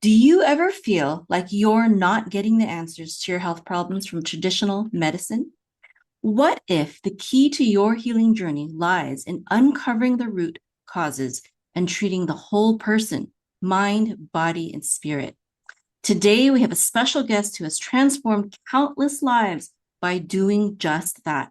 Do you ever feel like you're not getting the answers to your health problems from traditional medicine? What if the key to your healing journey lies in uncovering the root causes and treating the whole person, mind, body, and spirit? Today, we have a special guest who has transformed countless lives by doing just that.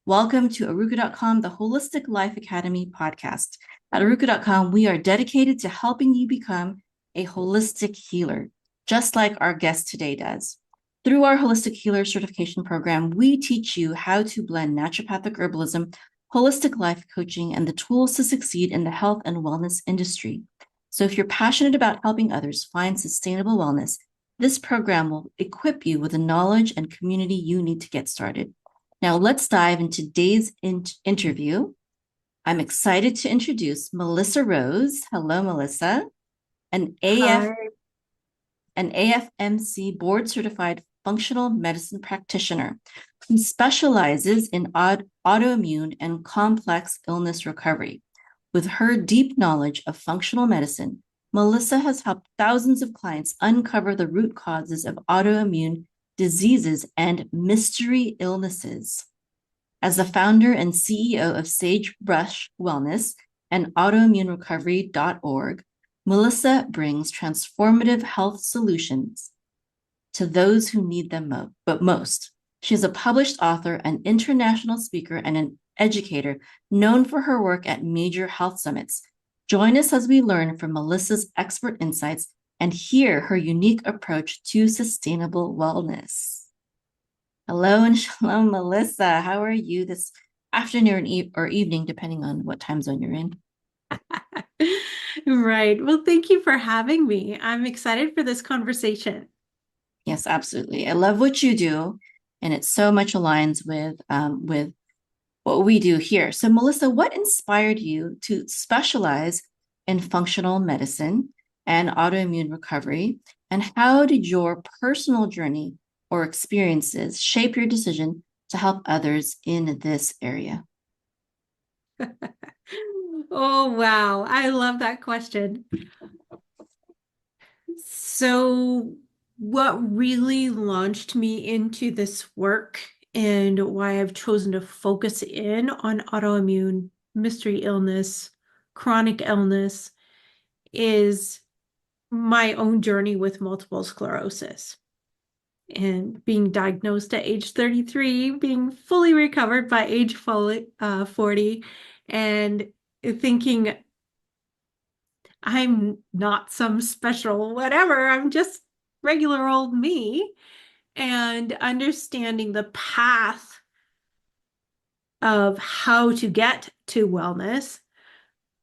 Welcome to Arukah.com, the Holistic Life Academy podcast. At Arukah.com, we are dedicated to helping you become a holistic healer, just like our guest today does. Through our Holistic Healer Certification Program, we teach you how to blend naturopathic herbalism, holistic life coaching, and the tools to succeed in the health and wellness industry. So if you're passionate about helping others find sustainable wellness, this program will equip you with the knowledge and community you need to get started. Now, let's dive into today's interview. I'm excited to introduce Melissa Rose. Hello, Melissa, an Hi. AFMC board-certified functional medicine practitioner who specializes in autoimmune and complex illness recovery. With her deep knowledge of functional medicine, Melissa has helped thousands of clients uncover the root causes of autoimmune diseases and mystery illnesses. As the founder and CEO of Sagebrush Wellness and autoimmunerecovery.org, Melissa brings transformative health solutions to those who need them most. She is a published author, an international speaker, and an educator known for her work at major health summits. Join us as we learn from Melissa's expert insights and hear her unique approach to sustainable wellness. Hello and shalom, Melissa. How are you this afternoon or evening, depending on what time zone you're in? Right. Well, thank you for having me. I'm excited for this conversation. Yes, absolutely. I love what you do, and it so much aligns with what we do here. So, Melissa, what inspired you to specialize in functional medicine and autoimmune recovery? And how did your personal journey or experiences shape your decision to help others in this area? Oh, wow. I love that question. So, what really launched me into this work and why I've chosen to focus in on autoimmune, mystery illness, chronic illness is my own journey with multiple sclerosis. And being diagnosed at age 33, being fully recovered by age 40, and thinking I'm not some special whatever, I'm just regular old me, and understanding the path of how to get to wellness,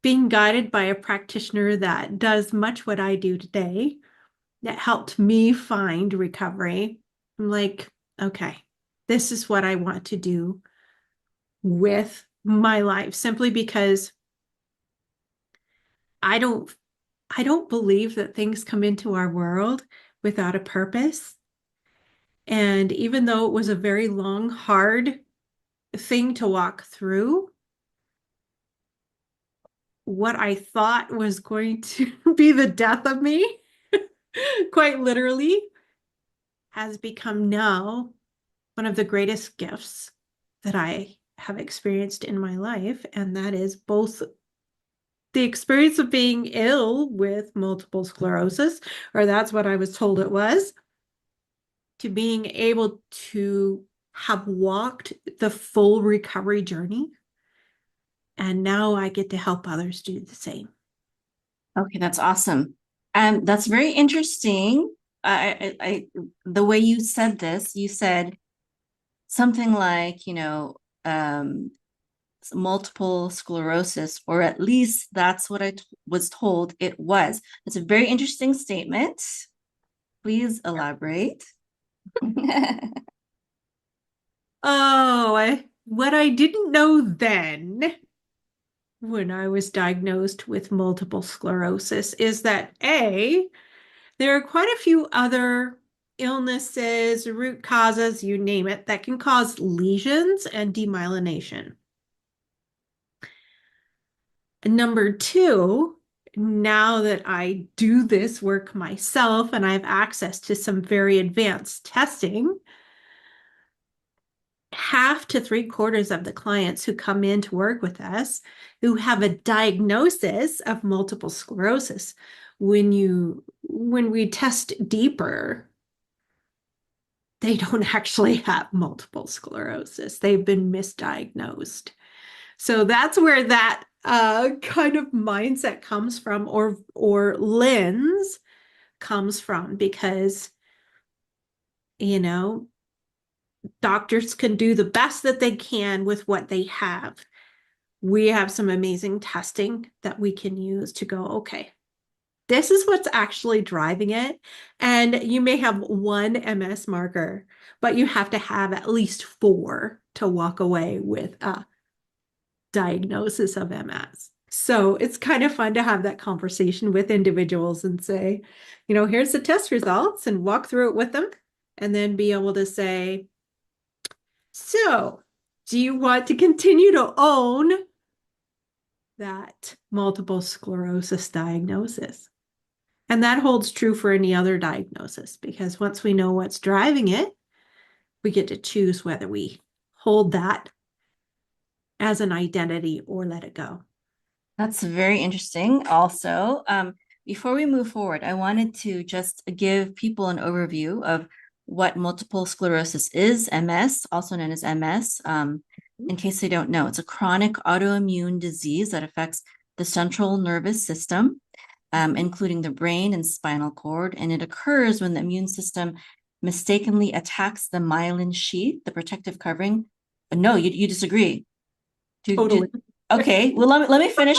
being guided by a practitioner that does much what I do today, that helped me find recovery. I'm like, okay, this is what I want to do with my life simply because I don't I don't believe that things come into our world without a purpose. And even though it was a very long, hard thing to walk through, what I thought was going to be the death of me, quite literally, has become now one of the greatest gifts that I have experienced in my life. And that is both the experience of being ill with multiple sclerosis, or that's what I was told it was, to being able to have walked the full recovery journey. And now I get to help others do the same. Okay, that's awesome. And that's very interesting. The way you said this, you said something like, multiple sclerosis, or at least that's what I was told it was. It's a very interesting statement. Please elaborate. What I didn't know then when I was diagnosed with multiple sclerosis is that there are quite a few other illnesses, root causes, you name it, that can cause lesions and demyelination. And number two now that I do this work myself and I have access to some very advanced testing, half to three-quarters of the clients who come in to work with us who have a diagnosis of multiple sclerosis, when we test deeper, they don't actually have multiple sclerosis. They've been misdiagnosed. So that's where that kind of mindset comes from, or lens comes from, because, doctors can do the best that they can with what they have. We have some amazing testing that we can use to go, okay, this is what's actually driving it. And you may have one MS marker, but you have to have at least 4 to walk away with a diagnosis of MS. So it's kind of fun to have that conversation with individuals and say, here's the test results, and walk through it with them, and then be able to say, so do you want to continue to own that multiple sclerosis diagnosis? And that holds true for any other diagnosis, because once we know what's driving it, we get to choose whether we hold that as an identity or let it go. That's very interesting. Also, before we move forward, I wanted to just give people an overview of what multiple sclerosis is, MS, also known as MS. In case they don't know, it's a chronic autoimmune disease that affects the central nervous system, including the brain and spinal cord. And it occurs when the immune system mistakenly attacks the myelin sheath, the protective covering. No, you disagree. Totally. Okay, well, let me finish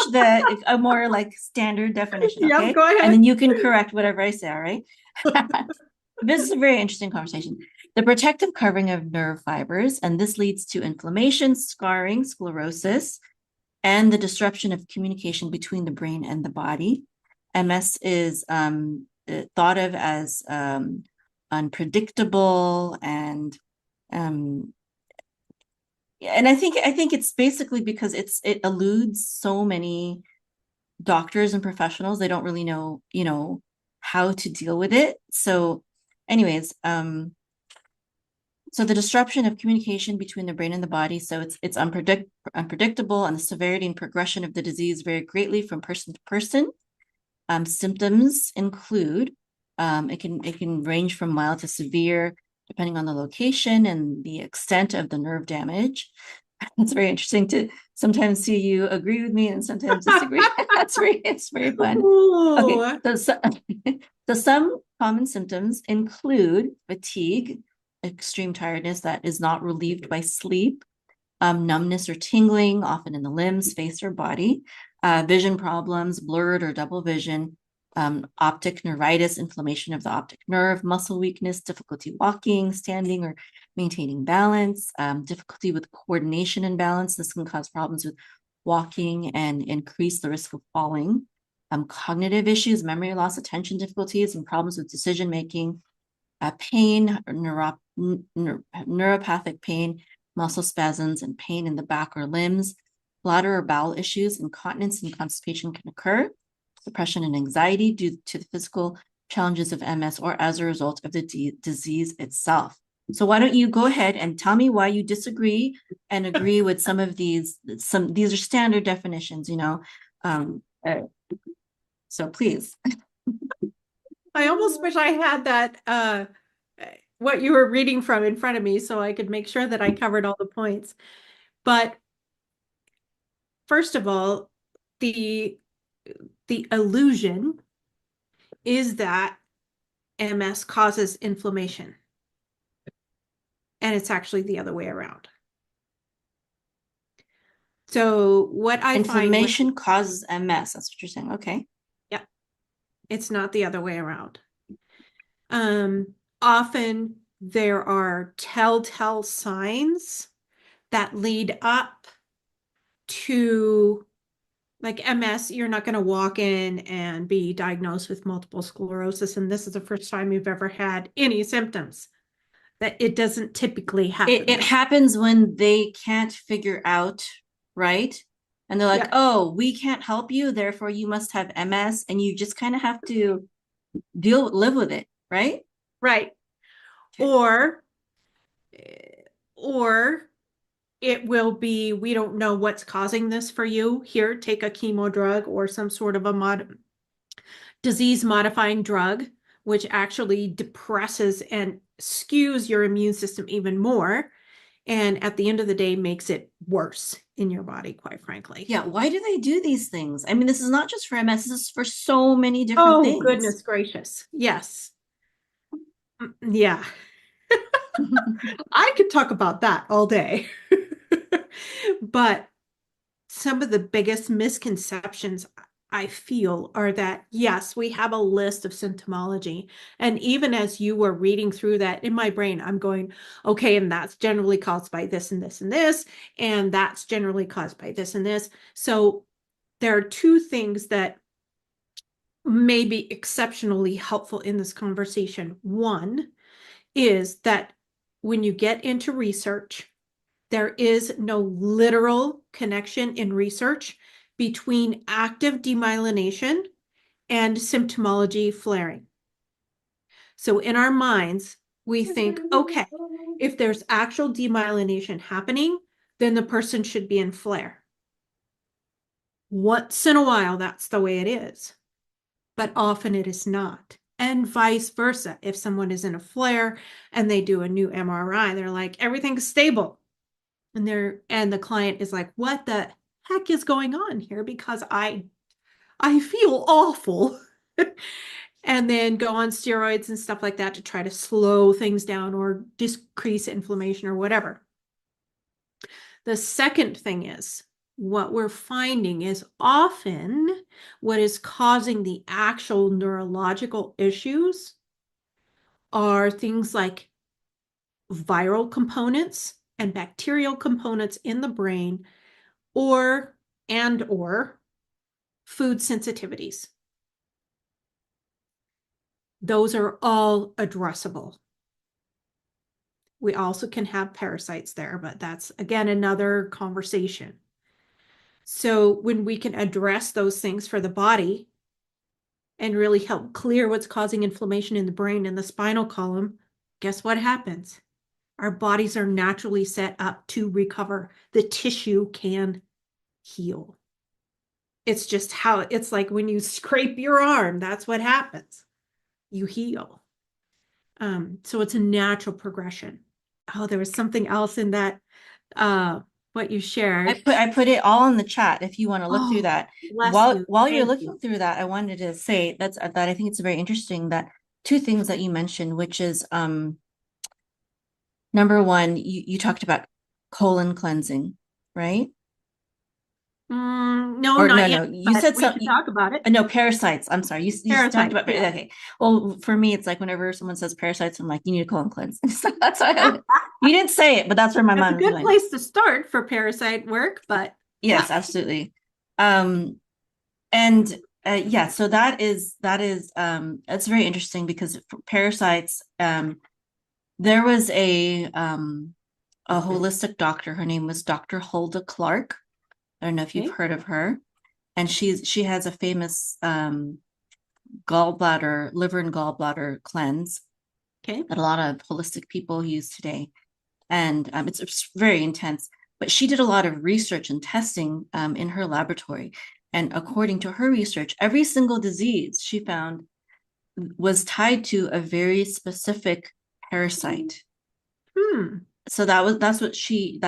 a more like standard definition, okay? Yep, go ahead. And then you can correct whatever I say, all right? This is a very interesting conversation. The protective covering of nerve fibers, and this leads to inflammation, scarring, sclerosis, and the disruption of communication between the brain and the body. MS is thought of as unpredictable, and I think it's basically because it eludes so many doctors and professionals. They don't really know, how to deal with it. So anyways, so the disruption of communication between the brain and the body. So it's unpredictable, and the severity and progression of the disease vary greatly from person to person. Symptoms include, it can range from mild to severe, depending on the location and the extent of the nerve damage. It's very interesting to sometimes see you agree with me and sometimes disagree. It's very fun. Ooh. Okay, so some common symptoms include fatigue, extreme tiredness that is not relieved by sleep, numbness or tingling, often in the limbs, face, or body, vision problems, blurred or double vision, optic neuritis, inflammation of the optic nerve, muscle weakness, difficulty walking, standing, or maintaining balance, difficulty with coordination and balance. This can cause problems with walking and increase the risk of falling. Cognitive issues, memory loss, attention difficulties, and problems with decision making, pain, neuropathic pain, muscle spasms, and pain in the back or limbs. Bladder or bowel issues, incontinence, and constipation can occur. Depression and anxiety due to the physical challenges of MS or as a result of the disease itself. So why don't you go ahead and tell me why you disagree and agree with some of these? These are standard definitions, so please. I almost wish I had that what you were reading from in front of me so I could make sure that I covered all the points. But first of all, the illusion is that MS causes inflammation. And it's actually the other way around. So what I Inflammation causes MS. That's what you're saying. Okay. Yeah. It's not the other way around. Often there are telltale signs that lead up to, like MS. You're not going to walk in and be diagnosed with multiple sclerosis, and this is the first time you've ever had any symptoms. That it doesn't typically happen. It happens when they can't figure out, right? And they're like, Yeah. oh, we can't help you, therefore you must have MS, and you just kind of have to live with it, right? Right. Okay. Or or it will be, we don't know what's causing this for you. Here, take a chemo drug or some sort of a disease modifying drug, which actually depresses and skews your immune system even more. And at the end of the day, makes it worse in your body, quite frankly. Yeah, why do they do these things? I mean, this is not just for MS, this is for so many different Oh, things. goodness gracious. Yes. Yeah. I could talk about that all day. But some of the biggest misconceptions I feel are that, yes, we have a list of symptomology. And even as you were reading through that in my brain, I'm going, okay, and that's generally caused by this and this and this, and that's generally caused by this and this. So there are two things that may be exceptionally helpful in this conversation. One is that when you get into research, there is no literal connection in research between active demyelination and symptomology flaring. So in our minds, we think, okay, if there's actual demyelination happening, then the person should be in flare. Once in a while, that's the way it is, but often it is not. And vice versa. If someone is in a flare and they do a new MRI, they're like, everything's stable. And the client is like, what the heck is going on here? Because I feel awful. And then go on steroids and stuff like that to try to slow things down or decrease inflammation or whatever. The second thing is, what we're finding is often what is causing the actual neurological issues are things like viral components and bacterial components in the brain, or food sensitivities. Those are all addressable. We also can have parasites there, but that's, again, another conversation. So when we can address those things for the body and really help clear what's causing inflammation in the brain and the spinal column, guess what happens? Our bodies are naturally set up to recover. The tissue can heal. It's just how, it's like when you scrape your arm, that's what happens. You heal. So it's a natural progression. Oh, there was something else in that, what you shared. I put it all in the chat if you want to look through Oh, that. bless you. While you're Thank looking you. through that, I wanted to say that I think it's very interesting that two things that you mentioned, which is number one, you talked about colon cleansing, right? No, Or not no, yet, no, you but said we should something. talk about it. No, parasites. I'm sorry. You talked Parasites, about yeah. okay. Well, for me, it's like whenever someone says parasites, I'm like, you need a colon cleanse. So that's why you didn't say it, but that's where my That's a mind was good going. place to start for parasite work, but Yes, yeah. absolutely. Um, and yeah, so that is it's very interesting because for parasites, there was a holistic doctor. Her name was Dr. Hulda Clark. I don't know if you've Okay. heard of her. And she has a famous liver and gallbladder cleanse Okay. that a lot of holistic people use today. And it's very intense. But she did a lot of research and testing in her laboratory. And according to her research, every single disease she found was tied to a very specific parasite. So that's what she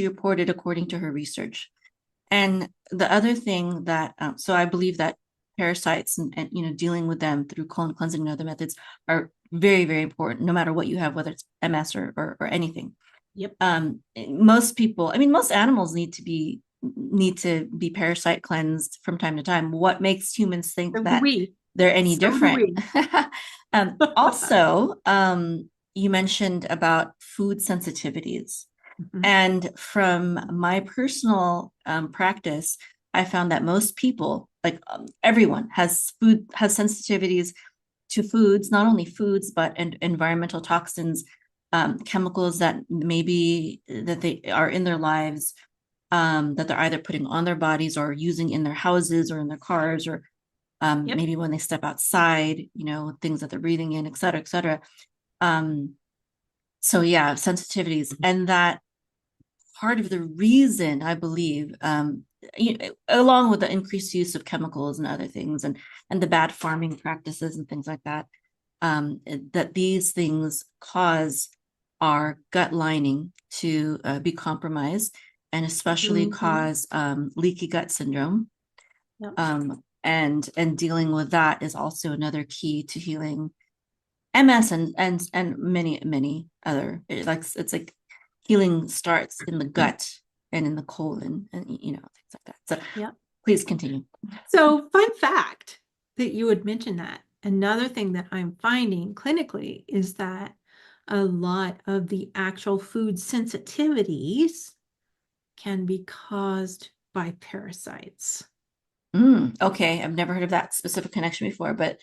reported according to her research. And the other thing that, so I believe that parasites and dealing with them through colon cleansing and other methods are very, very important, no matter what you have, whether it's MS or anything. Yep. Most people, I mean, most animals need to be parasite cleansed from time to time. What makes humans think So do that we. they're any So do different? we. Also, you mentioned about food sensitivities. Mhm. And from my personal practice, I found that most people, like everyone, has sensitivities to foods, not only foods, but environmental toxins, chemicals that maybe that they are in their lives, that they're either putting on their bodies or using in their houses or in their cars, or Yep. maybe when they step outside, things that they're breathing in, et cetera, et cetera. So yeah, sensitivities. And that part of the reason, I believe, along with the increased use of chemicals and other things, and the bad farming practices and things like that, that these things cause our gut lining to be compromised, and especially cause leaky gut syndrome. Yep. And dealing with that is also another key to healing MS and many other. It's like healing starts in the gut and in the colon, and things like that. So Yep. please continue. So, fun fact that you would mention that. Another thing that I'm finding clinically is that a lot of the actual food sensitivities can be caused by parasites. Okay, I've never heard of that specific connection before, but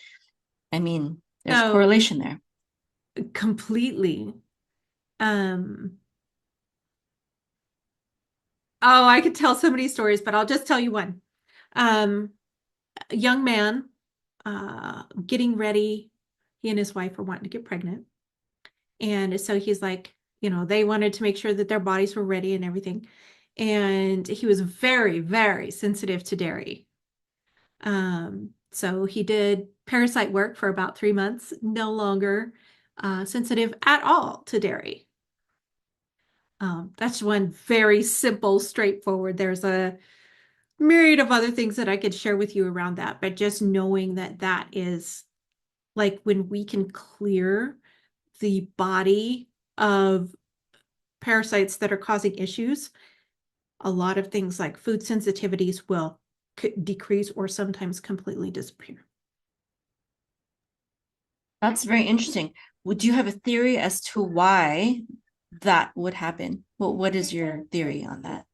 I mean, there's So, correlation there. completely. Oh, I could tell so many stories, but I'll just tell you one. A young man getting ready, he and his wife were wanting to get pregnant. And so he's like, they wanted to make sure that their bodies were ready and everything. And he was very, very sensitive to dairy. So he did parasite work for about 3 months, no longer sensitive at all to dairy. That's one very simple, straightforward. There's a myriad of other things that I could share with you around that, but just knowing that that is like when we can clear the body of parasites that are causing issues, a lot of things like food sensitivities will decrease or sometimes completely disappear. That's very interesting. Would you have a theory as to why that would happen? What is your theory on that?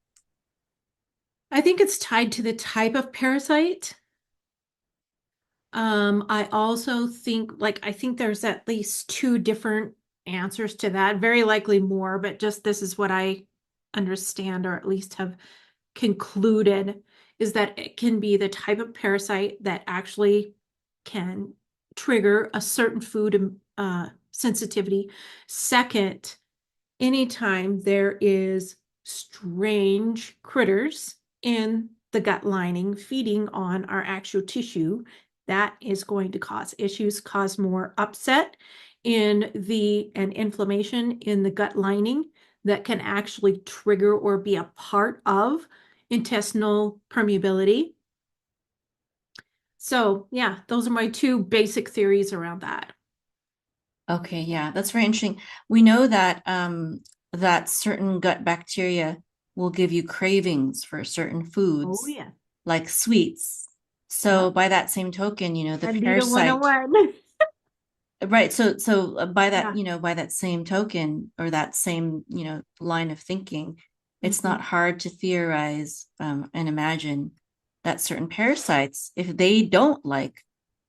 I think it's tied to the type of parasite. I also think, I think there's at least 2 different answers to that, very likely more, but just this is what I understand, or at least have concluded, is that it can be the type of parasite that actually can trigger a certain food sensitivity. Second, anytime there is strange critters in the gut lining feeding on our actual tissue, that is going to cause issues, cause more upset and inflammation in the gut lining that can actually trigger or be a part of intestinal permeability. So yeah, those are my 2 basic theories around that. Okay, yeah, that's very interesting. We know that that certain gut bacteria will give you cravings for certain Oh foods, yeah. like sweets. So Yep. by that same token, the Candida parasite, 101. right? So by that, Yeah. by that same token, or that same, line of thinking, it's Mhm. not hard to theorize and imagine that certain parasites, if they don't like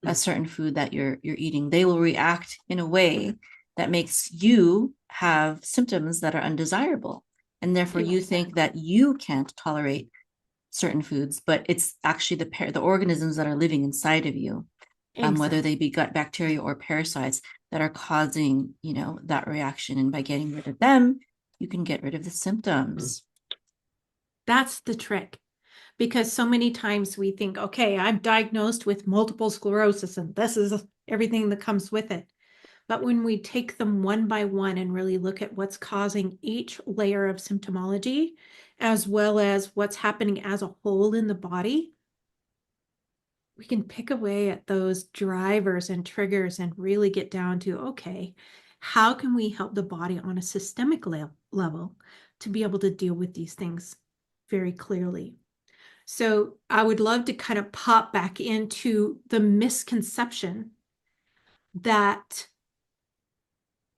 a certain food that you're eating, they will react in a way that makes you have symptoms that are undesirable. And therefore you think that you can't tolerate certain foods, but it's actually the organisms that are living inside of you, whether Exactly. they be gut bacteria or parasites, that are causing, that reaction. And by getting rid of them, you can get rid of the symptoms. That's the trick. Because so many times we think, okay, I'm diagnosed with multiple sclerosis and this is everything that comes with it. But when we take them one by one and really look at what's causing each layer of symptomology, as well as what's happening as a whole in the body, we can pick away at those drivers and triggers and really get down to, okay, how can we help the body on a systemic level to be able to deal with these things very clearly? So I would love to kind of pop back into the misconception that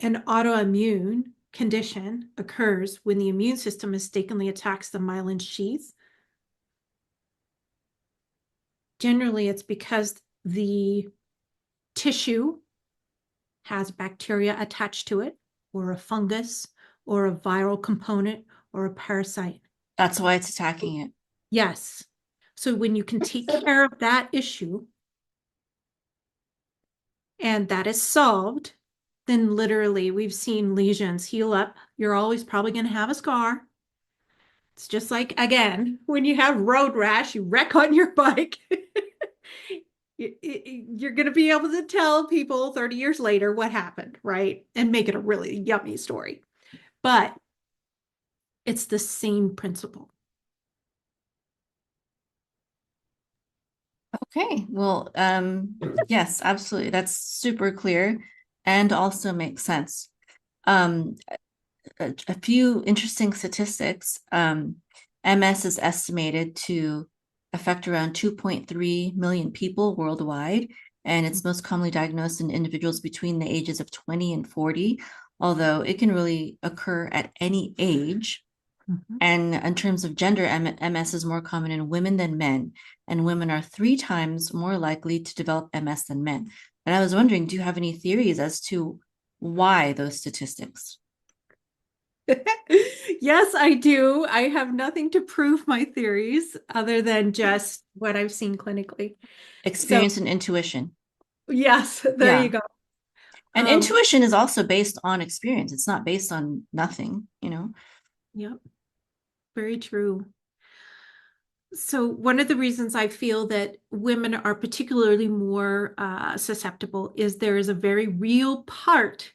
an autoimmune condition occurs when the immune system mistakenly attacks the myelin sheath. Generally, it's because the tissue has bacteria attached to it, or a fungus, or a viral component, or a parasite. That's why it's attacking it. Yes. So when you can take care of that issue and that is solved, then literally we've seen lesions heal up. You're always probably going to have a scar. It's just like, again, when you have road rash, you wreck on your bike. You're going to be able to tell people 30 years later what happened, right? And make it a really yummy story. But it's the same principle. Okay. Well, yes, absolutely. That's super clear and also makes sense. Um, a few interesting statistics. MS is estimated to affect around 2.3 million people worldwide, and it's most commonly diagnosed in individuals between the ages of 20 and 40, although it can really occur at any age. Mhm. And in terms of gender, MS is more common in women than men, and women are 3 times more likely to develop MS than men. And I was wondering, do you have any theories as to why those statistics? Yes, I do. I have nothing to prove my theories other than just what I've seen clinically. So, Experience and intuition. yes, there you Yeah. go. And Um, intuition is also based on experience. It's not based on nothing, you know? yep, very true. So, one of the reasons I feel that women are particularly more susceptible is there is a very real part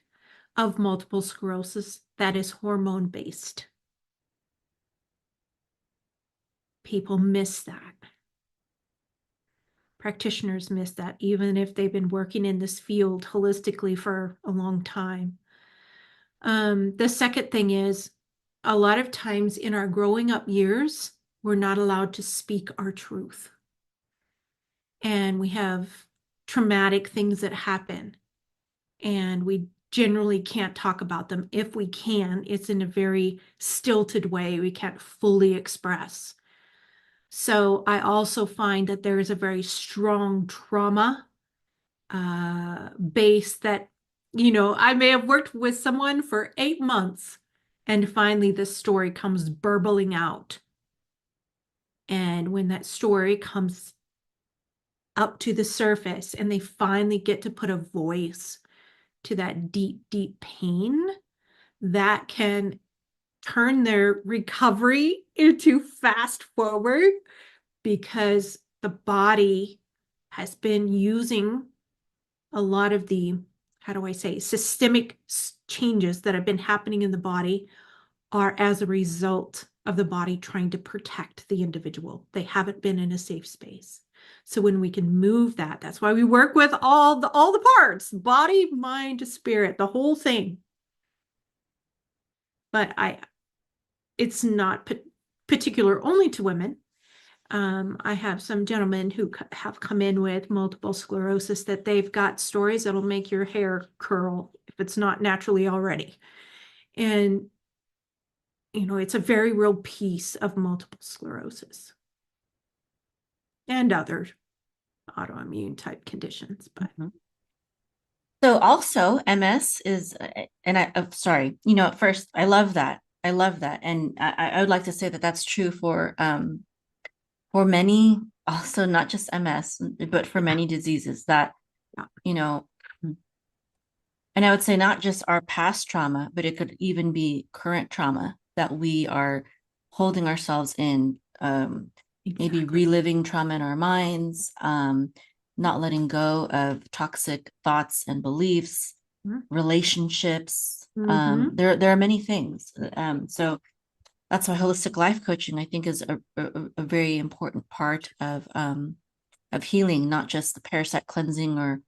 of multiple sclerosis that is hormone based. People miss that. Practitioners miss that, even if they've been working in this field holistically for a long time. The second thing is a lot of times in our growing up years, we're not allowed to speak our truth. And we have traumatic things that happen, and we generally can't talk about them. If we can, it's in a very stilted way. We can't fully express. So I also find that there is a very strong trauma base that, I may have worked with someone for 8 months and finally this story comes burbling out. And when that story comes up to the surface and they finally get to put a voice to that deep, deep pain, that can turn their recovery into fast forward because the body has been using a lot of the, how do I say, systemic changes that have been happening in the body are as a result of the body trying to protect the individual. They haven't been in a safe space. So when we can move that, that's why we work with all the parts, body, mind, spirit, the whole thing. But it's not particular only to women. I have some gentlemen who have come in with multiple sclerosis that they've got stories that'll make your hair curl if it's not naturally already. And, it's a very real piece of multiple sclerosis and other autoimmune type conditions. But So also MS is, and sorry, at first I love that. I love that. And I would like to say that that's true for many, also not just MS, but for yeah, many diseases that, yeah. you know, and I would say not just our past trauma, but it could even be current trauma that we are holding ourselves in, maybe Exactly. reliving trauma in our minds, not letting go of toxic thoughts and beliefs, relationships. Mm-hmm. There are many things. So that's why holistic life coaching, I think, is a very important part of healing, not just the parasite cleansing or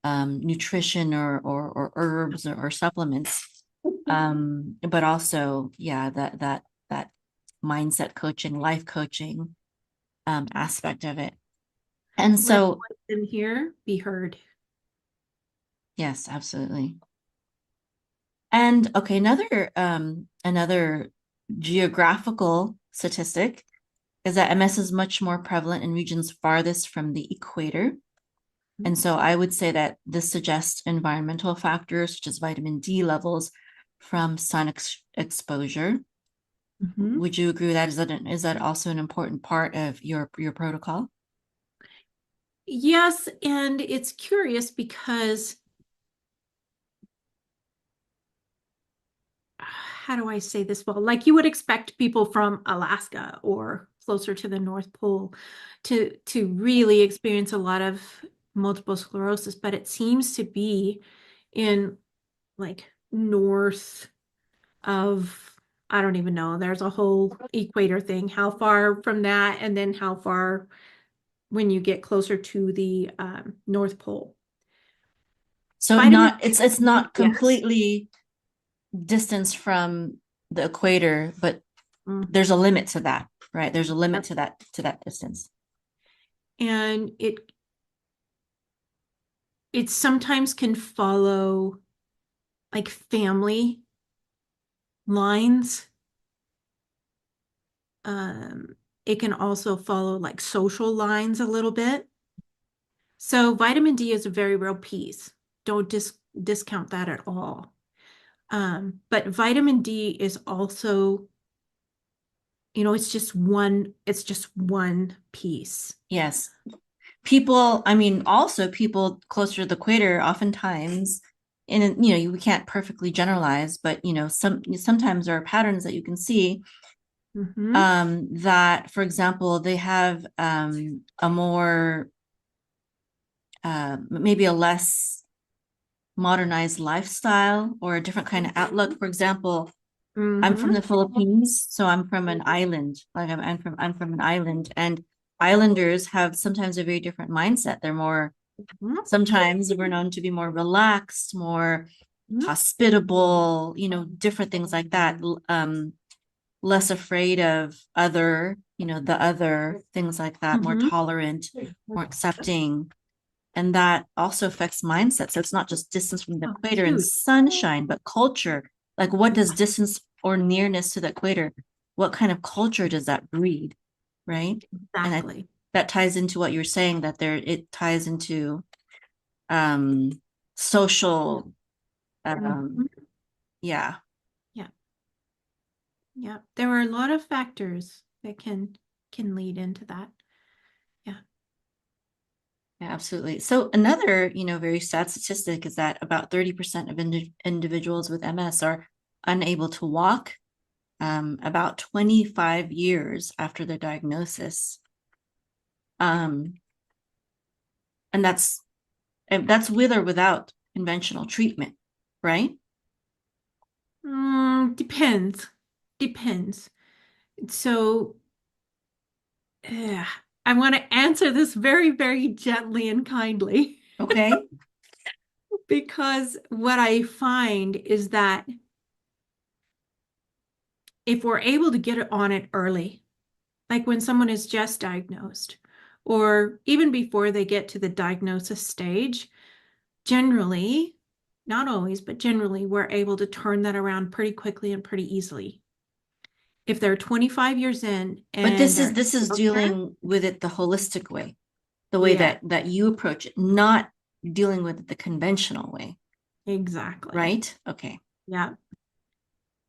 nutrition or herbs or supplements, but also, yeah, that mindset coaching, life coaching aspect of it. And Let so, them hear, be heard. yes, absolutely. And okay, another geographical statistic is that MS is much more prevalent in regions farthest from the equator. And so I would say that this suggests environmental factors such as vitamin D levels from sun exposure. Mhm. Would you agree with that? Is that also an important part of your protocol? Yes, and it's curious because how do I say this well? Like you would expect people from Alaska or closer to the North Pole to really experience a lot of multiple sclerosis, but it seems to be in like north of, I don't even know. There's a whole equator thing. How far from that, and then how far when you get closer to the North Pole. So Vitamin not D, it's not yes. completely distance from the equator, but Mhm. there's a limit to that, right? There's a limit Yep. to that distance. And it sometimes can follow like family lines. It can also follow like social lines a little bit. So vitamin D is a very real piece. Don't discount that at all. But vitamin D is also, it's just one piece. Yes. People, I mean, also people closer to the equator, oftentimes, and we can't perfectly generalize, but sometimes there are patterns that you can see, Mm-hmm. that, for example, they have a more maybe a less modernized lifestyle or a different kind of outlook. For example, I'm from Mm-hmm. the Philippines, so I'm from an island. Like I'm from an island, and islanders have sometimes a very different mindset. They're more sometimes we're known to be more relaxed, more Mm-hmm. hospitable, different things like that. Less afraid of the other things like that, more Mm-hmm. tolerant, more accepting. And that also affects mindset. So it's not just distance from the Oh, equator and huge. sunshine, but culture. Like, what does distance or nearness to the equator, what kind of culture does that breed? Right. And Exactly. that ties into what you're saying, that it ties into um social, Mhm. yeah. Yeah. Yeah. There are a lot of factors that can lead into that. Yeah. Yeah, absolutely. So another, very sad statistic is that about 30% of individuals with MS are unable to walk, about 25 years after the diagnosis. Um, and that's with or without conventional treatment, right? Depends. Depends. So, eh, I want to answer this very, very gently and kindly Okay. because what I find is that if we're able to get it on it early, like when someone is just diagnosed, or even before they get to the diagnosis stage, generally, not always, but generally, we're able to turn that around pretty quickly and pretty easily. If they're 25 years in But and this is they're this is wheelchair, dealing with it the holistic way, the way yeah, that you approach it, not dealing with it the conventional way, exactly. right? Okay. Yeah.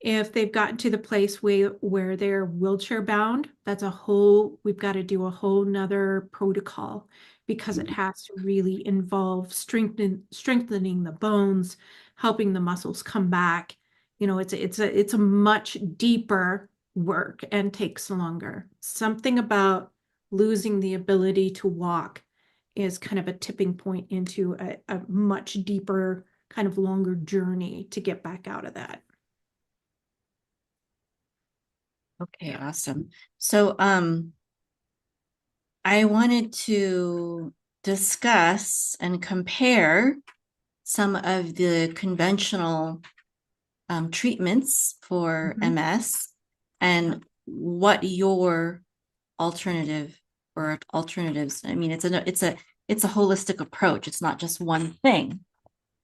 If they've gotten to the place where they're wheelchair bound, we've got to do a whole nother protocol because it has to really involve strengthening the bones, helping the muscles come back. It's a much deeper work and takes longer. Something about losing the ability to walk is kind of a tipping point into a much deeper, kind of longer journey to get back out of that. Okay, Yeah. awesome. So, I wanted to discuss and compare some of the conventional treatments for Mhm. MS Yeah. and what your alternative or alternatives. I mean, it's a holistic approach. It's not just one thing,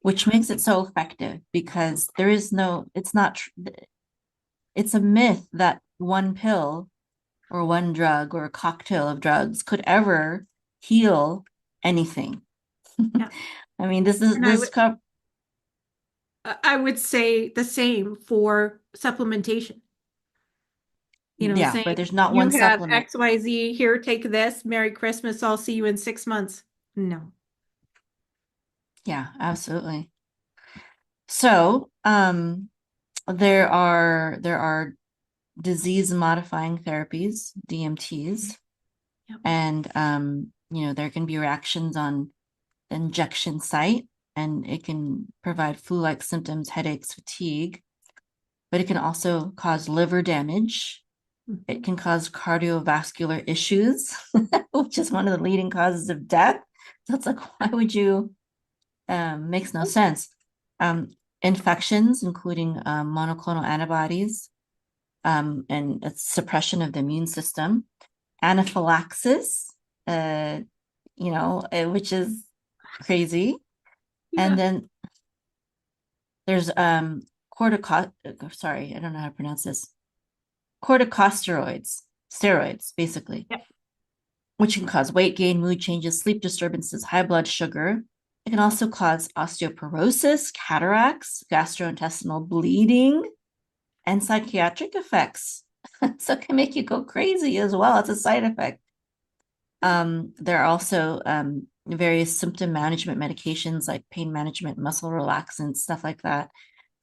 which Yeah. makes it so effective because there is no. It's not. It's a myth that one pill or one drug or a cocktail of drugs could ever heal anything. Yeah. I mean, this is And this cup. I would say the same for supplementation. Yeah, saying, but there's not you one have supplement. XYZ, here, take this, Merry Christmas, I'll see you in 6 months. No. Yeah, absolutely. So, there are disease modifying therapies, DMTs, Yep. and there can be reactions on the injection site, and it can provide flu-like symptoms, headaches, fatigue, but it can also cause liver damage. It can cause cardiovascular issues, which is one of the leading causes of death. So it's like, why would you? Makes no sense. Infections, including monoclonal antibodies, and suppression of the immune system, anaphylaxis, which is crazy. Yeah. And then there's sorry, I don't know how to pronounce this. Corticosteroids, steroids, basically, Yep. which can cause weight gain, mood changes, sleep disturbances, high blood sugar. It can also cause osteoporosis, cataracts, gastrointestinal bleeding, and psychiatric effects. So it can make you go crazy as well. It's a side effect. There are also various symptom management medications like pain management, muscle relaxants, stuff like that.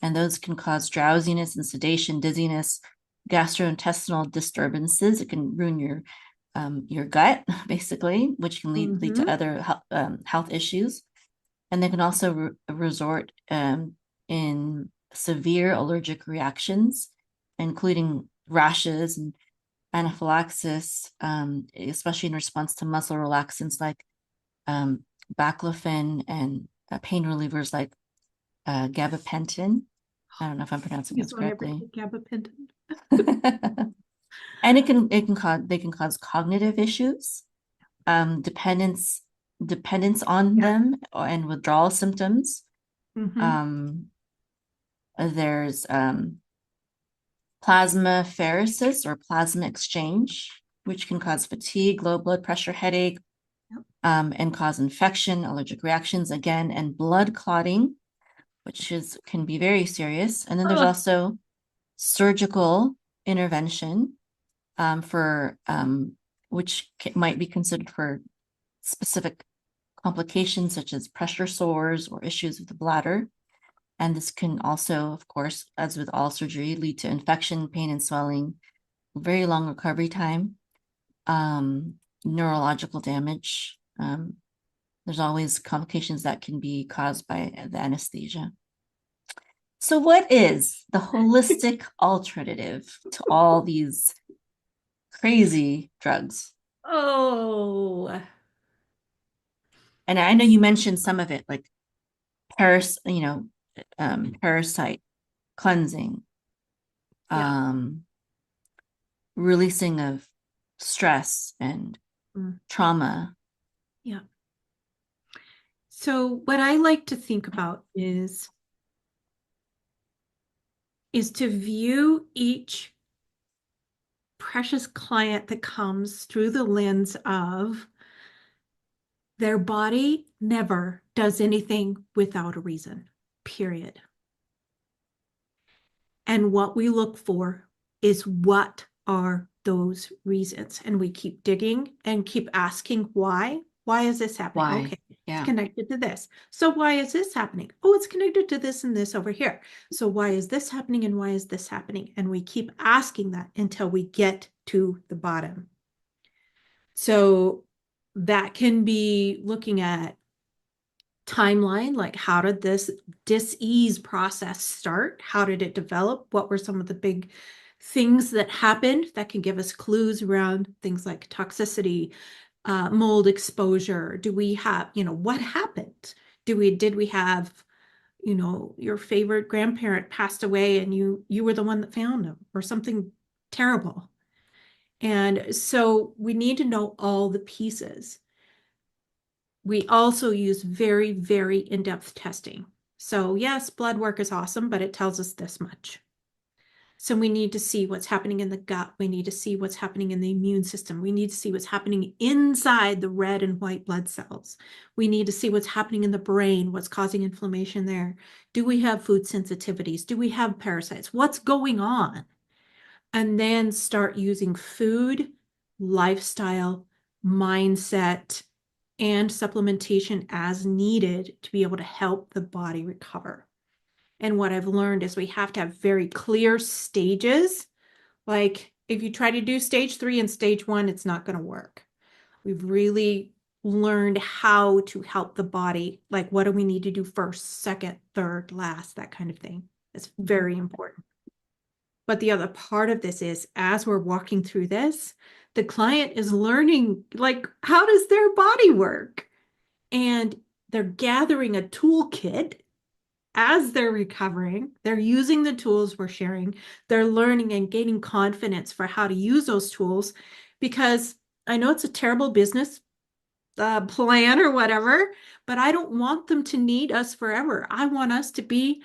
And those can cause drowsiness and sedation, dizziness, gastrointestinal disturbances. It can ruin your gut, basically, which can lead to other health issues. And they can also resort in severe allergic reactions, including rashes and anaphylaxis, especially in response to muscle relaxants like baclofen and pain relievers like gabapentin. I don't know if I'm pronouncing this correctly. Gabapentin. And they can cause cognitive issues, dependence on them, and withdrawal symptoms. There's plasmapheresis or plasma exchange, which can cause fatigue, low blood pressure, headache, and cause infection, allergic reactions again, and blood clotting, which can be very serious. And then there's also surgical intervention for which might be considered for specific complications such as pressure sores or issues with the bladder. And this can also, of course, as with all surgery, lead to infection, pain, and swelling, very long recovery time, neurological damage. There's always complications that can be caused by the anesthesia. So what is the holistic alternative to all these crazy drugs? Oh. And I know you mentioned some of it, like parasite cleansing, releasing of stress and trauma. Yeah. So what I like to think about is to view each precious client that comes through the lens of their body never does anything without a reason, period. And what we look for is, what are those reasons? And we keep digging and keep asking why. Why is this happening? Why? Okay, Yeah. it's connected to this. So why is this happening? Oh, it's connected to this and this over here. So why is this happening and why is this happening? And we keep asking that until we get to the bottom. So that can be looking at timeline, like how did this dis-ease process start? How did it develop? What were some of the big things that happened that can give us clues around things like toxicity, mold exposure? Do we have, what happened? Did we have, your favorite grandparent passed away and you were the one that found them, or something terrible? And so we need to know all the pieces. We also use very, very in-depth testing. So yes, blood work is awesome, but it tells us this much. So we need to see what's happening in the gut. We need to see what's happening in the immune system. We need to see what's happening inside the red and white blood cells. We need to see what's happening in the brain, what's causing inflammation there. Do we have food sensitivities? Do we have parasites? What's going on? and then start using food, lifestyle, mindset, and supplementation as needed to be able to help the body recover. And what I've learned is we have to have very clear stages. Like if you try to do stage 3 and stage 1, it's not going to work. We've really learned how to help the body. Like what do we need to do first, second, third, last, that kind of thing. It's very important. But the other part of this is as we're walking through this, the client is learning, like, how does their body work? And they're gathering a toolkit as they're recovering. They're using the tools we're sharing. They're learning and gaining confidence for how to use those tools, because I know it's a terrible business plan or whatever, but I don't want them to need us forever. I want us to be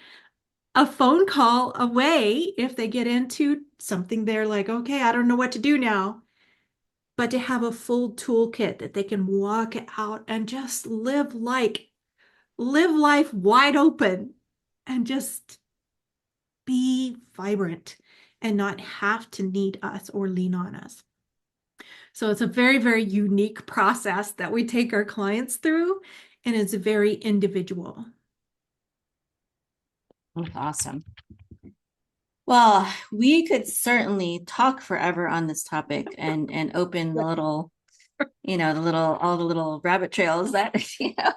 a phone call away if they get into something they're like, okay, I don't know what to do now. But to have a full toolkit that they can walk out and just live life wide open and just be vibrant and not have to need us or lean on us. So it's a very, very unique process that we take our clients through, and it's very individual. That's awesome. Well, we could certainly talk forever on this topic and open the little, all the little rabbit trails that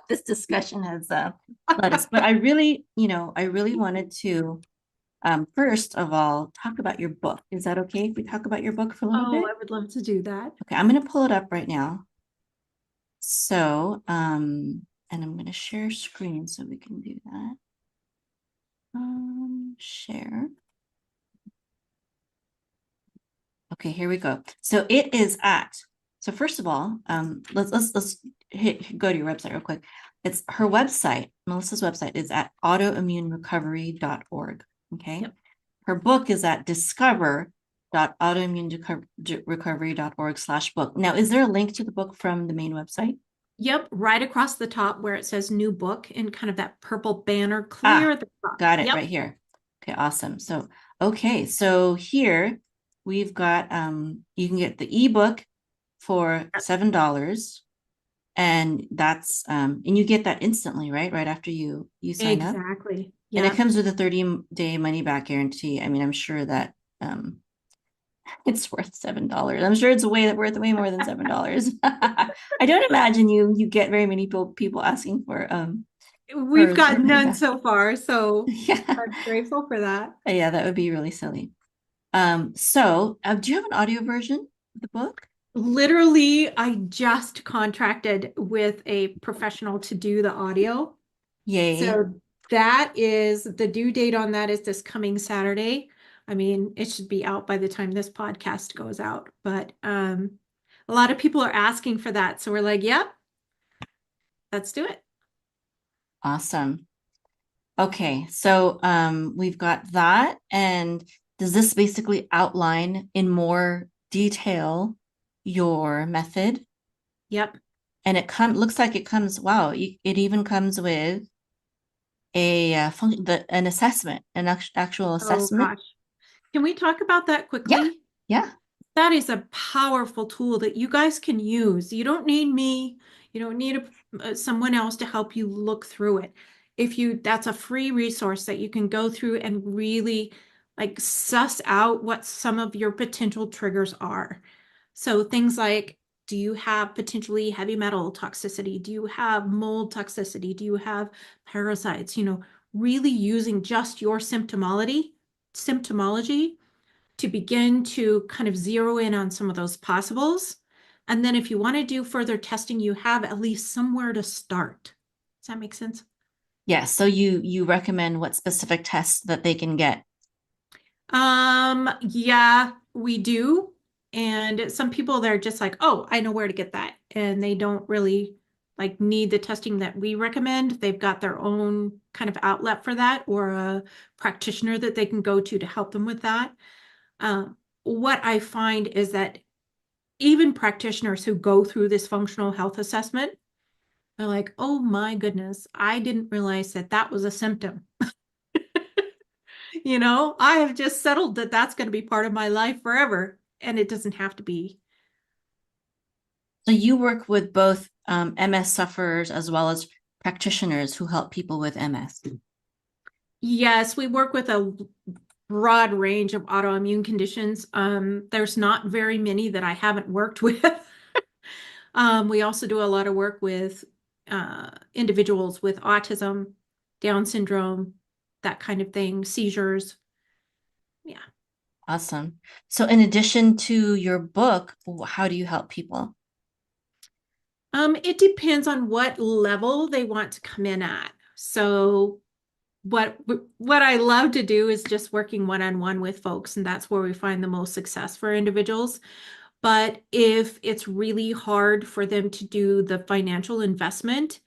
this discussion has led us. But I really wanted to first of all talk about your book. Is that okay if we talk about your book for a little bit? I would love to do that. Okay, I'm going to pull it up right now. So, and I'm going to share screen so we can do that. Share. Okay, here we go. So it is so first of all, let's go to your website real quick. It's her website, Melissa's website is at autoimmunerecovery.org. Okay. Yep. Her book is at discover.autoimmunerecovery.org/book. Now, is there a link to the book from the main website? Yep, right across the top where it says new book in kind of that purple banner clear at the top. Got it. Yep. Right here. Okay, awesome. So, okay, so here we've got you can get the ebook for $7, and that's and you get that instantly, right after you sign up. Exactly. And it comes with a 30-day money back guarantee. I mean, I'm sure that it's worth $7. I'm sure it's worth way more than $7. I don't imagine you get very many people asking for we've got none so far, so yeah. I'm grateful for that. Yeah, that would be really silly. So do you have an audio version of the book? Literally, I just contracted with a professional to do the audio. Yay. So that is the due date on that is this coming Saturday. I mean, it should be out by the time this podcast goes out, but a lot of people are asking for that. So we're like, yep, let's do it. Awesome. Okay, so we've got that. And does this basically outline in more detail your method? Yep. And it looks like it comes, wow, it even comes with an assessment, an actual assessment. Oh gosh. Can we talk about that quickly? Yeah. That is a powerful tool that you guys can use. You don't need me. You don't need someone else to help you look through it. That's a free resource that you can go through and really like suss out what some of your potential triggers are. So things like, do you have potentially heavy metal toxicity? Do you have mold toxicity? Do you have parasites? Really using just your symptomology to begin to kind of zero in on some of those possibles. And then if you want to do further testing, you have at least somewhere to start. Does that make sense? Yeah. So you recommend what specific tests that they can get? Yeah, we do. And some people, they're just like, oh, I know where to get that. And they don't really like need the testing that we recommend. They've got their own kind of outlet for that, or a practitioner that they can go to help them with that. What I find is that even practitioners who go through this functional health assessment are like, oh my goodness, I didn't realize that was a symptom. I have just settled that that's going to be part of my life forever, and it doesn't have to be. So you work with both MS sufferers as well as practitioners who help people with MS. Yes, we work with a broad range of autoimmune conditions. There's not very many that I haven't worked with. We also do a lot of work with individuals with autism, Down syndrome, that kind of thing, seizures. Yeah. Awesome. So in addition to your book, how do you help people? It depends on what level they want to come in at. So what I love to do is just working one-on-one with folks, and that's where we find the most success for individuals. But if it's really hard for them to do the financial investment,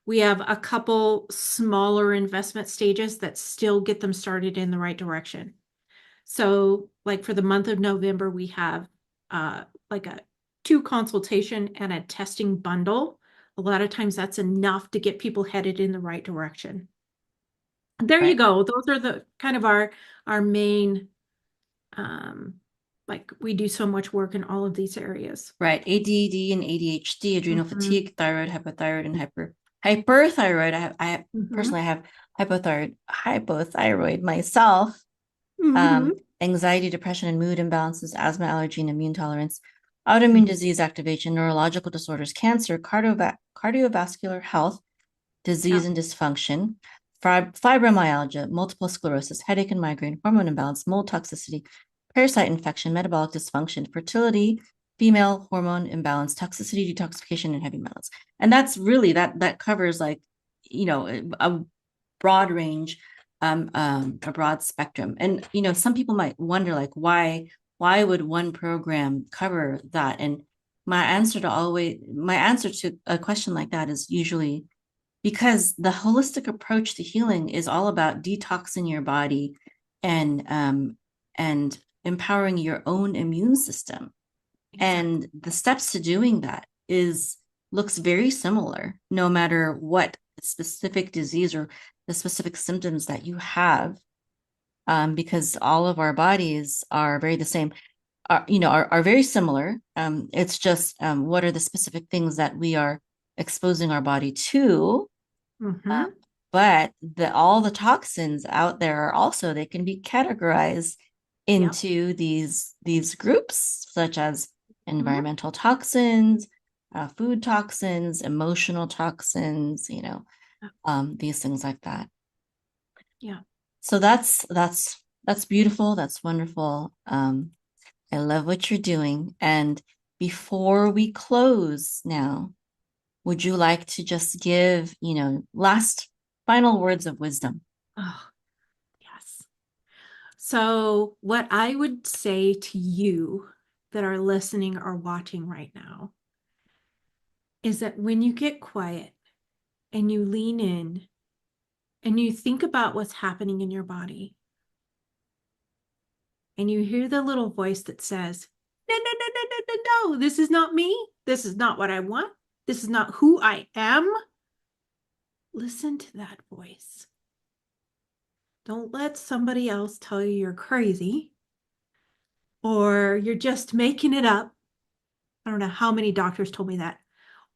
we have a couple smaller investment stages that still get them started in the right direction. So like for the month of November, we have like a 2 consultation and a testing bundle. A lot of times that's enough to get people headed in the right direction. There you Right. go. Those are the kind of our main like we do so much work in all of these areas. Right. ADD and ADHD, adrenal Mhm. fatigue, thyroid, hypothyroid, and hyperthyroid. I Mhm. personally have hypothyroid myself. Mhm. Anxiety, depression, and mood imbalances, asthma, allergy, and immune tolerance, autoimmune Mhm. disease activation, neurological disorders, cancer, cardiovascular health, Yeah. disease and dysfunction, fibromyalgia, multiple sclerosis, headache and migraine, hormone imbalance, mold toxicity, parasite infection, metabolic dysfunction, fertility, female hormone imbalance, toxicity, detoxification, and heavy metals. And that's really that covers like, a broad range, a broad spectrum. And some people might wonder like why would one program cover that? And my answer to a question like that is usually because the holistic approach to healing is all about detoxing your body and empowering your own immune system. Exactly. And the steps to doing that is looks very similar, no matter what specific disease or the specific symptoms that you have, because all of our bodies are very the same, are very similar. It's just what are the specific things that we are exposing our body to, uh, Mhm. but all the toxins out there are also they can be categorized Yep. into these groups, such as Mhm. environmental toxins, food toxins, emotional toxins, these things like that. Yeah. So that's beautiful. That's wonderful. I love what you're doing. And before we close now, would you like to just give, last final words of wisdom? Oh, yes. So, what I would say to you that are listening or watching right now is that when you get quiet and you lean in and you think about what's happening in your body and you hear the little voice that says, no, no, no, no, no, no, no, this is not me. This is not what I want. This is not who I am. Listen to that voice. Don't let somebody else tell you you're crazy or you're just making it up. I don't know how many doctors told me that,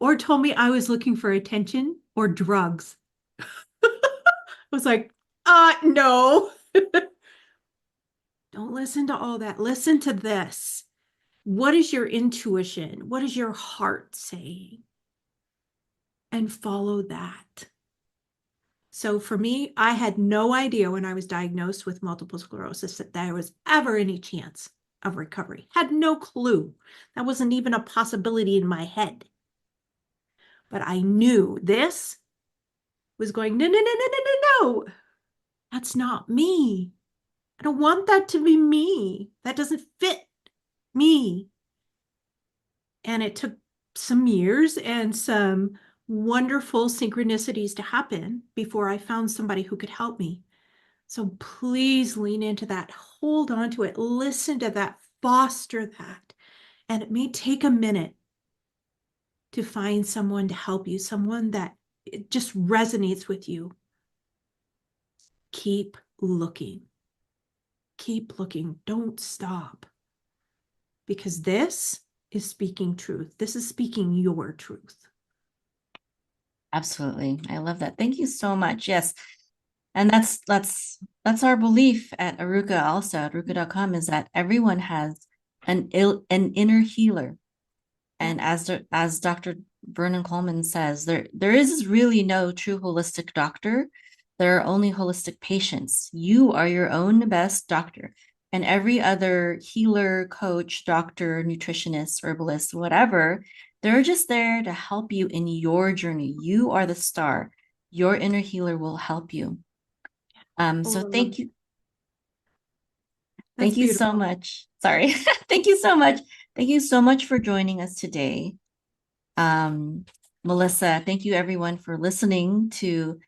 or told me I was looking for attention or drugs. I was like, no. Don't listen to all that. Listen to this. What is your intuition? What is your heart saying? And follow that. So for me, I had no idea when I was diagnosed with multiple sclerosis that there was ever any chance of recovery. Had no clue. That wasn't even a possibility in my head. But I knew this was going, no, no, no, no, no, no, no. That's not me. I don't want that to be me. That doesn't fit me. And it took some years and some wonderful synchronicities to happen before I found somebody who could help me. So please lean into that, hold on to it, listen to that, foster that. And it may take a minute to find someone to help you, someone that it just resonates with you. Keep looking. Keep looking. Don't stop. Because this is speaking truth. This is speaking your truth. Absolutely. I love that. Thank you so much. Yes. And that's our belief at Arukah also, at arukah.com, is that everyone has an inner healer. And as Dr. Vernon Coleman says, there is really no true holistic doctor. There are only holistic patients. You are your own best doctor. And every other healer, coach, doctor, nutritionist, herbalist, whatever, they're just there to help you in your journey. You are the star. Your inner healer will help you. So thank you. That's Thank you beautiful. so much. Sorry. Thank you so much. Thank you so much for joining us today. Melissa, thank you everyone for listening to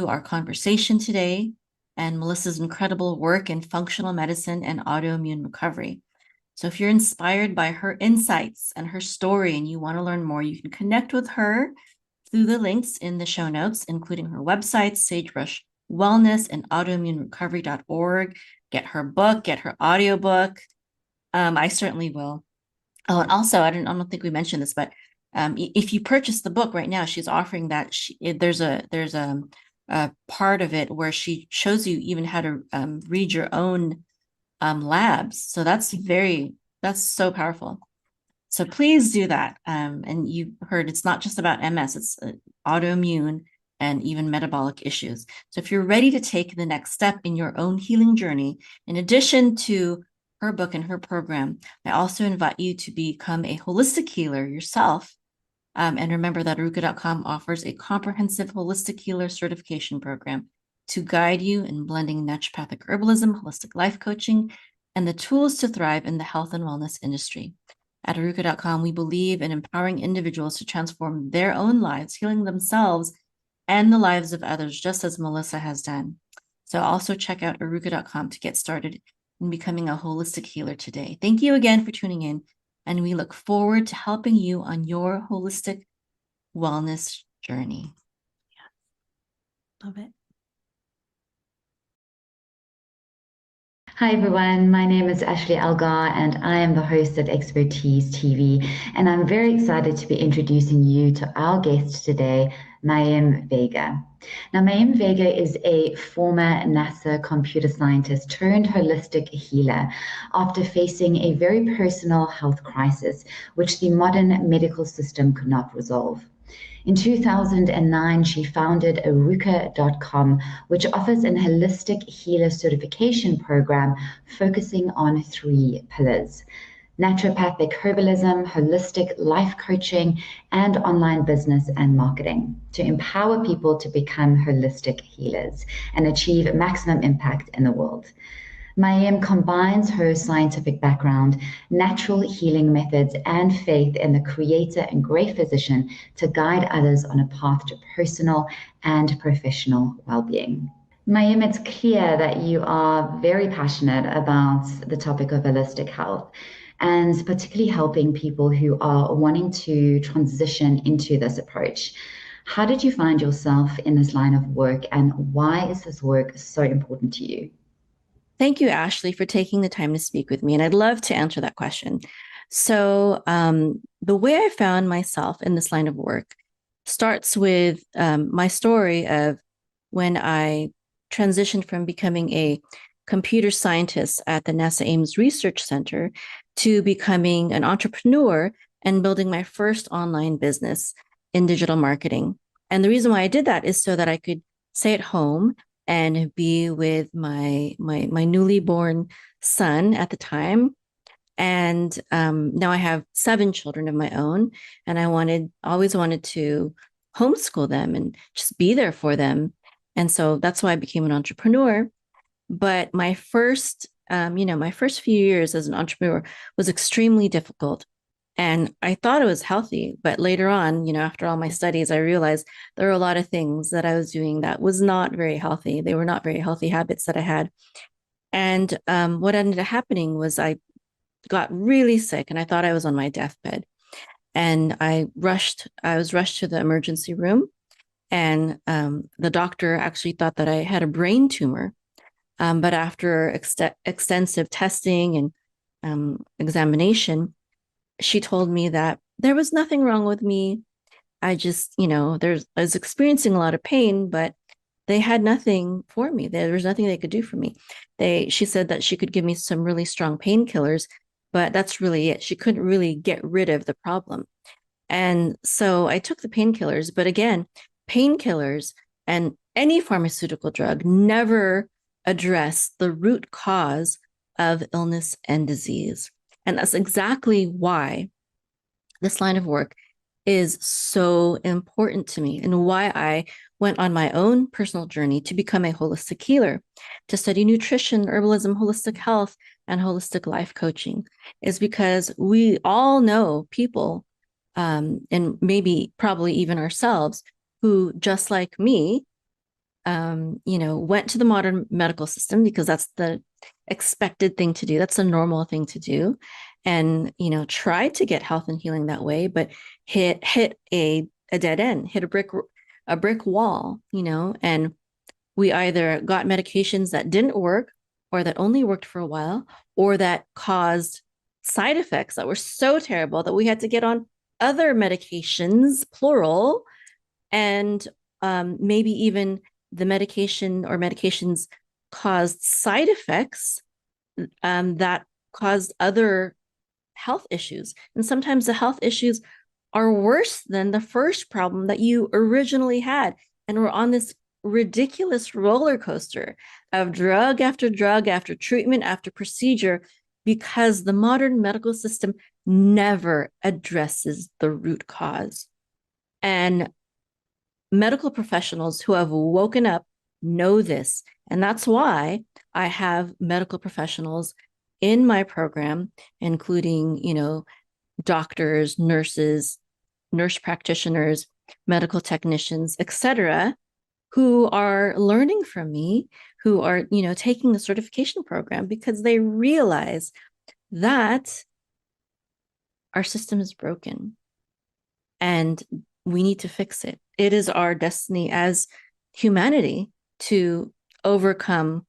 our conversation today and Melissa's incredible work in functional medicine and autoimmune recovery. So if you're inspired by her insights and her story and you want to learn more, you can connect with her through the links in the show notes, including her website, Sagebrush Wellness, and autoimmunerecovery.org. Get her book, get her audiobook. I certainly will. Oh, and also, I don't think we mentioned this, but if you purchase the book right now, she's offering that there's a part of it where she shows you even how to read your own labs. So that's so powerful. So please do that. And you heard it's not just about MS, it's autoimmune and even metabolic issues. So if you're ready to take the next step in your own healing journey, in addition to her book and her program, I also invite you to become a holistic healer yourself. And remember that Arukah.com offers a comprehensive holistic healer certification program to guide you in blending naturopathic herbalism, holistic life coaching, and the tools to thrive in the health and wellness industry. At Arukah.com, we believe in empowering individuals to transform their own lives, healing themselves and the lives of others, just as Melissa has done. So also check out Arukah.com to get started in becoming a holistic healer today. Thank you again for tuning in, and we look forward to helping you on your holistic wellness journey. Love it. Hi everyone, my name is Ashley Algar and I am the host of Expertise TV, and I'm very excited to be introducing you to our guest today, Mayim Vega. Now, Mayim Vega is a former NASA computer scientist turned holistic healer after facing a very personal health crisis, which the modern medical system could not resolve. In 2009, she founded Arukah.com, which offers an holistic healer certification program focusing on 3 pillars: naturopathic herbalism, holistic life coaching, and online business and marketing to empower people to become holistic healers and achieve maximum impact in the world. Mayim combines her scientific background, natural healing methods, and faith in the creator and great physician to guide others on a path to personal and professional well-being. Mayim, it's clear that you are very passionate about the topic of holistic health and particularly helping people who are wanting to transition into this approach. How did you find yourself in this line of work, and why is this work so important to you? Thank you, Ashley, for taking the time to speak with me. And I'd love to answer that question. So the way I found myself in this line of work starts with my story of when I transitioned from becoming a computer scientist at the NASA Ames Research Center to becoming an entrepreneur and building my first online business in digital marketing. And the reason why I did that is so that I could stay at home and be with my newly born son at the time. And now I have 7 children of my own, and I always wanted to homeschool them and just be there for them. And so that's why I became an entrepreneur. But my first few years as an entrepreneur was extremely difficult. And I thought it was healthy, but later on, after all my studies, I realized there were a lot of things that I was doing that was not very healthy. They were not very healthy habits that I had. And what ended up happening was I got really sick and I thought I was on my deathbed. And I was rushed to the emergency room. And the doctor actually thought that I had a brain tumor. But after extensive testing and examination, she told me that there was nothing wrong with me. I just, I was experiencing a lot of pain, but they had nothing for me. There was nothing they could do for me. She said that she could give me some really strong painkillers, but that's really it. She couldn't really get rid of the problem. And so I took the painkillers, but again, painkillers and any pharmaceutical drug never address the root cause of illness and disease. And that's exactly why this line of work is so important to me and why I went on my own personal journey to become a holistic healer, to study nutrition, herbalism, holistic health, and holistic life coaching, is because we all know people, and maybe probably even ourselves, who, just like me, went to the modern medical system because that's the expected thing to do. That's a normal thing to do. And, tried to get health and healing that way, but hit a dead end, hit a brick wall, and we either got medications that didn't work or that only worked for a while, or that caused side effects that were so terrible that we had to get on other medications, plural, and maybe even the medication or medications caused side effects that caused other health issues. And sometimes the health issues are worse than the first problem that you originally had. And we're on this ridiculous roller coaster of drug after treatment after procedure, because the modern medical system never addresses the root cause. And medical professionals who have woken up know this. And that's why I have medical professionals in my program, including, doctors, nurses, nurse practitioners, medical technicians, etc., who are learning from me, who are, taking the certification program because they realize that our system is broken and we need to fix it. It is our destiny as humanity to overcome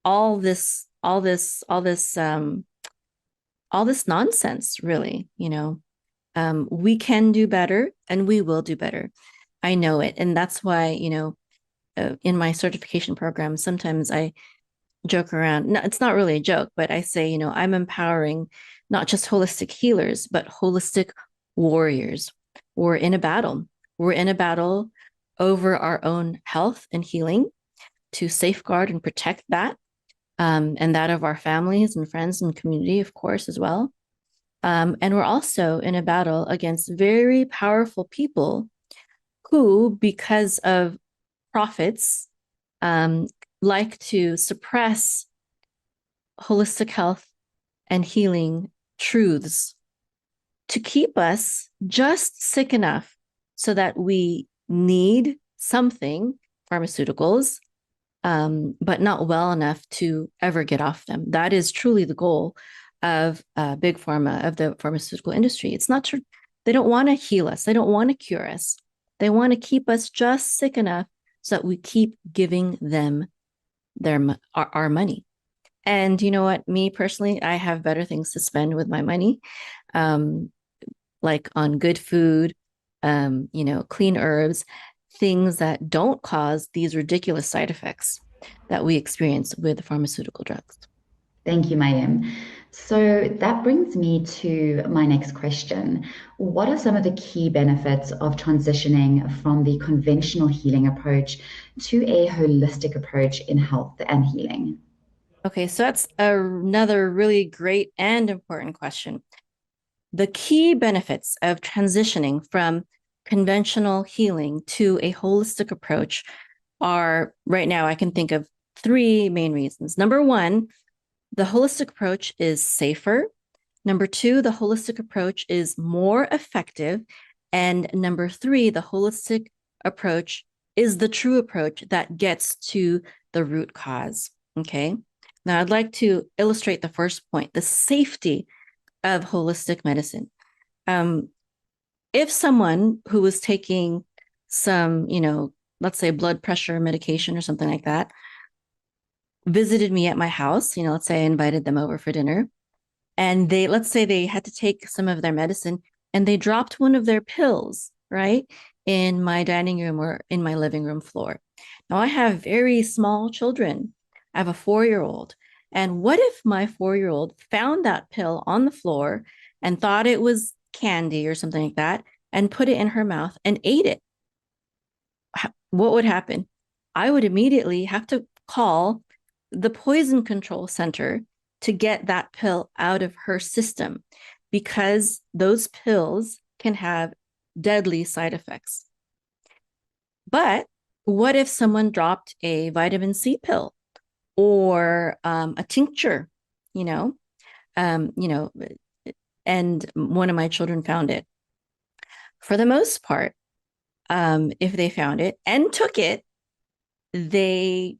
all this nonsense, really. We can do better and we will do better. I know it. And that's why, in my certification program, sometimes I joke around. No, it's not really a joke, but I say, I'm empowering not just holistic healers, but holistic warriors. We're in a battle. We're in a battle over our own health and healing to safeguard and protect that, and that of our families and friends and community, of course, as well. And we're also in a battle against very powerful people who, because of profits, like to suppress holistic health and healing truths to keep us just sick enough so that we need something, pharmaceuticals, but not well enough to ever get off them. That is truly the goal of big pharma, of the pharmaceutical industry. It's not true. They don't want to heal us. They don't want to cure us. They want to keep us just sick enough so that we keep giving them our money. And you know what? Me personally, I have better things to spend with my money, like on good food, clean herbs, things that don't cause these ridiculous side effects that we experience with pharmaceutical drugs. Thank you, Mayim. So that brings me to my next question. What are some of the key benefits of transitioning from the conventional healing approach to a holistic approach in health and healing? Okay, so that's another really great and important question. The key benefits of transitioning from conventional healing to a holistic approach are, right now, I can think of three main reasons. Number one, the holistic approach is safer. Number two, the holistic approach is more effective. And number three, the holistic approach is the true approach that gets to the root cause. Okay. Now, I'd like to illustrate the first point, the safety of holistic medicine. If someone who was taking some, let's say blood pressure medication or something like that, visited me at my house, let's say I invited them over for dinner, and let's say they had to take some of their medicine and they dropped one of their pills, right, in my dining room or in my living room floor. Now I have very small children. I have a 4-year-old. And what if my 4-year-old found that pill on the floor and thought it was candy or something like that and put it in her mouth and ate it? What would happen? I would immediately have to call the poison control center to get that pill out of her system, because those pills can have deadly side effects. But what if someone dropped a vitamin C pill or a tincture, you know, um, you know, and one of my children found it? For the most part, if they found it and took it, they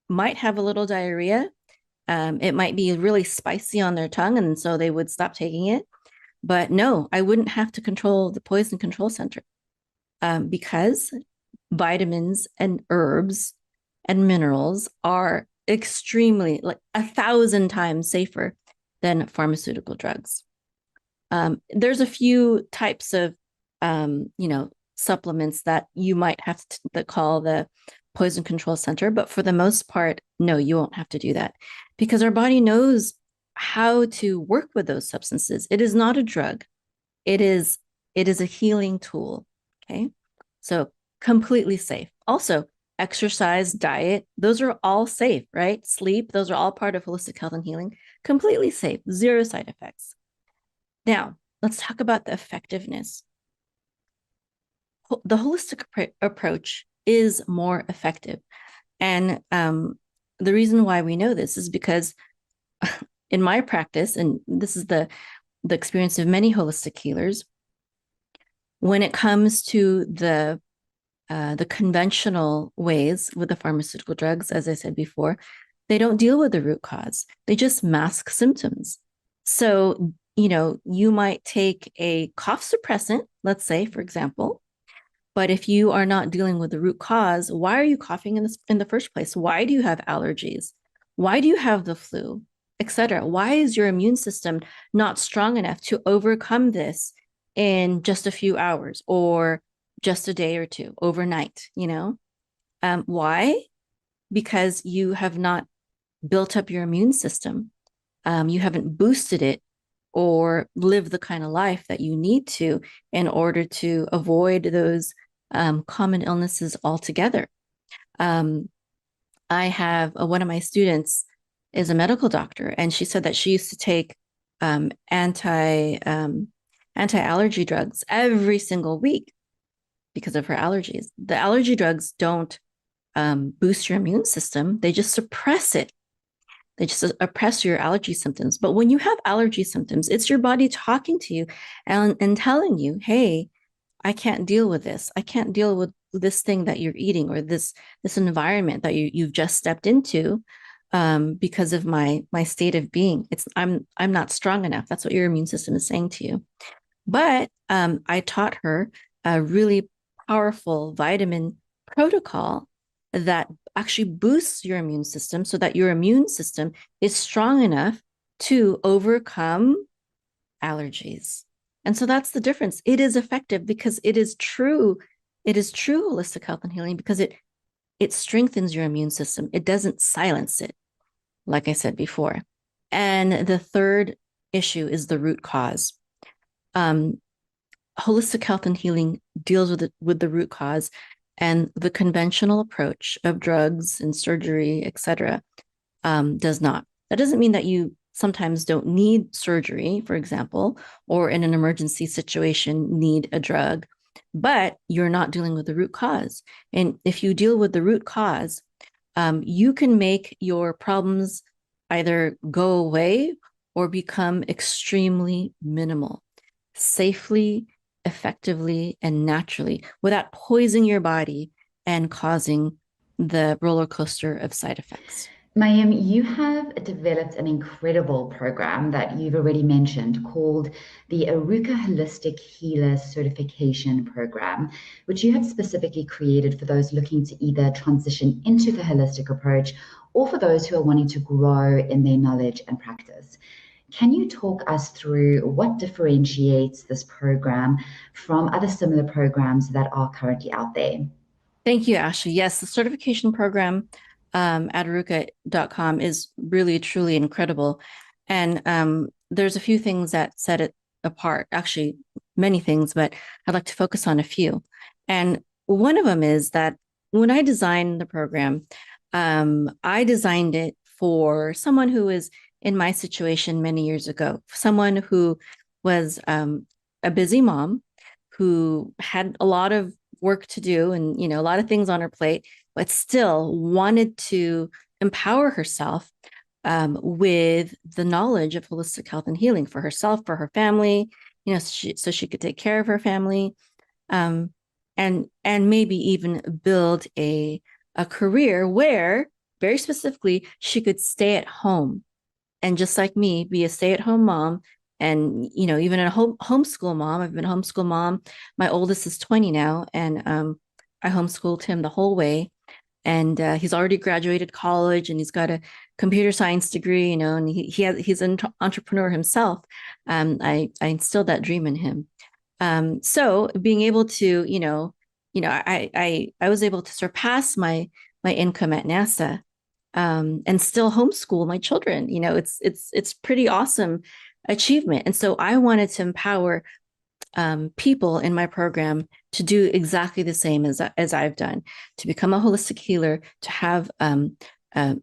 might have a little diarrhea. It might be really spicy on their tongue, and so they would stop taking it. But no, I wouldn't have to control the poison control center, because vitamins and herbs and minerals are extremely, like 1,000 times safer than pharmaceutical drugs. There's a few types of, supplements that you might have to call the poison control center, but for the most part, no, you won't have to do that, because our body knows how to work with those substances. It is not a drug. It is a healing tool. Okay. So completely safe. Also, exercise, diet, those are all safe, right? Sleep, those are all part of holistic health and healing. Completely safe, zero side effects. Now, let's talk about the effectiveness. The holistic approach is more effective. And the reason why we know this is because in my practice, and this is the experience of many holistic healers, when it comes to the conventional ways with the pharmaceutical drugs, as I said before, they don't deal with the root cause. They just mask symptoms. So, you might take a cough suppressant, let's say, for example, but if you are not dealing with the root cause, why are you coughing in the first place? Why do you have allergies? Why do you have the flu, etc.? Why is your immune system not strong enough to overcome this in just a few hours or just a day or two, overnight? Why? Because you have not built up your immune system. You haven't boosted it or lived the kind of life that you need to in order to avoid those common illnesses altogether. I have one of my students is a medical doctor, and she said that she used to take anti-allergy drugs every single week because of her allergies. The allergy drugs don't boost your immune system. They just suppress it. They just oppress your allergy symptoms. But when you have allergy symptoms, it's your body talking to you and telling you, hey, I can't deal with this. I can't deal with this thing that you're eating or this environment that you've just stepped into because of my state of being. I'm not strong enough. That's what your immune system is saying to you. But I taught her a really powerful vitamin protocol that actually boosts your immune system so that your immune system is strong enough to overcome allergies. And so that's the difference. It is effective because it is true. It is true holistic health and healing because it strengthens your immune system. It doesn't silence it, like I said before. And the third issue is the root cause. Holistic health and healing deals with the root cause, and the conventional approach of drugs and surgery, etc., does not. That doesn't mean that you sometimes don't need surgery, for example, or in an emergency situation need a drug, but you're not dealing with the root cause. And if you deal with the root cause, you can make your problems either go away or become extremely minimal, safely, effectively, and naturally, without poisoning your body and causing the roller coaster of side effects. Mayim, you have developed an incredible program that you've already mentioned called the Arukah Holistic Healer Certification Program, which you have specifically created for those looking to either transition into the holistic approach or for those who are wanting to grow in their knowledge and practice. Can you talk us through what differentiates this program from other similar programs that are currently out there? Thank you, Ashley. Yes, the certification program at arukah.com is really, truly incredible. And there's a few things that set it apart, actually, many things, but I'd like to focus on a few. And one of them is that when I designed the program, I designed it for someone who was in my situation many years ago, someone who was a busy mom who had a lot of work to do and, a lot of things on her plate, but still wanted to empower herself with the knowledge of holistic health and healing for herself, for her family, so she could take care of her family, and maybe even build a career where, very specifically, she could stay at home and, just like me, be a stay-at-home mom. And, even a homeschool mom. I've been a homeschool mom. My oldest is 20 now, and I homeschooled him the whole way. And he's already graduated college, and he's got a computer science degree, and he's an entrepreneur himself. I instilled that dream in him. So being able to, I was able to surpass my income at NASA, and still homeschool my children. It's pretty awesome achievement. And so I wanted to empower people in my program to do exactly the same as I've done, to become a holistic healer, to have a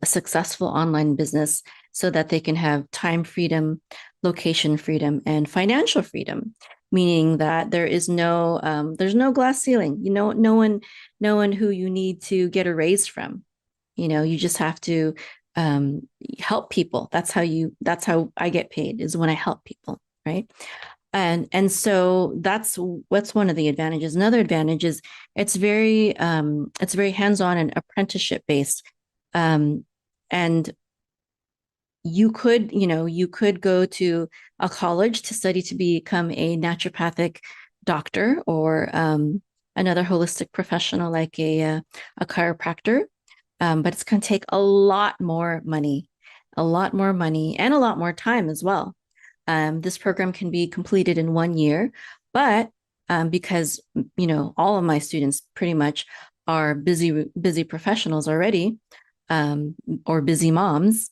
successful online business so that they can have time freedom, location freedom, and financial freedom, meaning that there's no glass ceiling. No one who you need to get a raise from. You just have to help people. That's how I get paid, is when I help people, right? And so that's one of the advantages. Another advantage is it's very hands-on and apprenticeship based. And you could go to a college to study to become a naturopathic doctor, or another holistic professional like a chiropractor. But it's going to take a lot more money, and a lot more time as well. This program can be completed in 1 year, but because, all of my students pretty much are busy professionals already, or busy moms,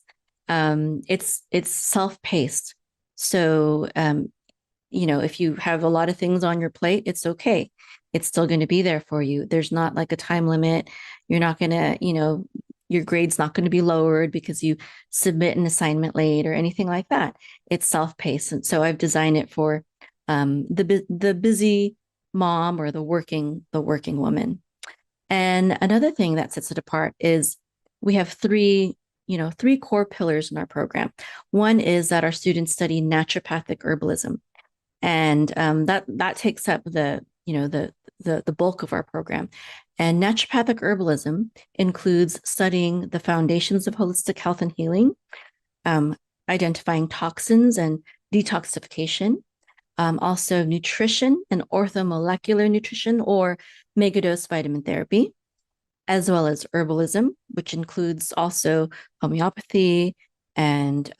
it's self-paced. So, if you have a lot of things on your plate, it's okay. It's still going to be there for you. There's not like a time limit. You're not going to, your grade's not going to be lowered because you submit an assignment late or anything like that. It's self-paced. And so I've designed it for the busy mom, or the working woman. And another thing that sets it apart is we have three core pillars in our program. One is that our students study naturopathic herbalism. And that takes up the bulk of our program. And naturopathic herbalism includes studying the foundations of holistic health and healing, identifying toxins and detoxification, also nutrition and orthomolecular nutrition, or megadose vitamin therapy, as well as herbalism, which includes also homeopathy and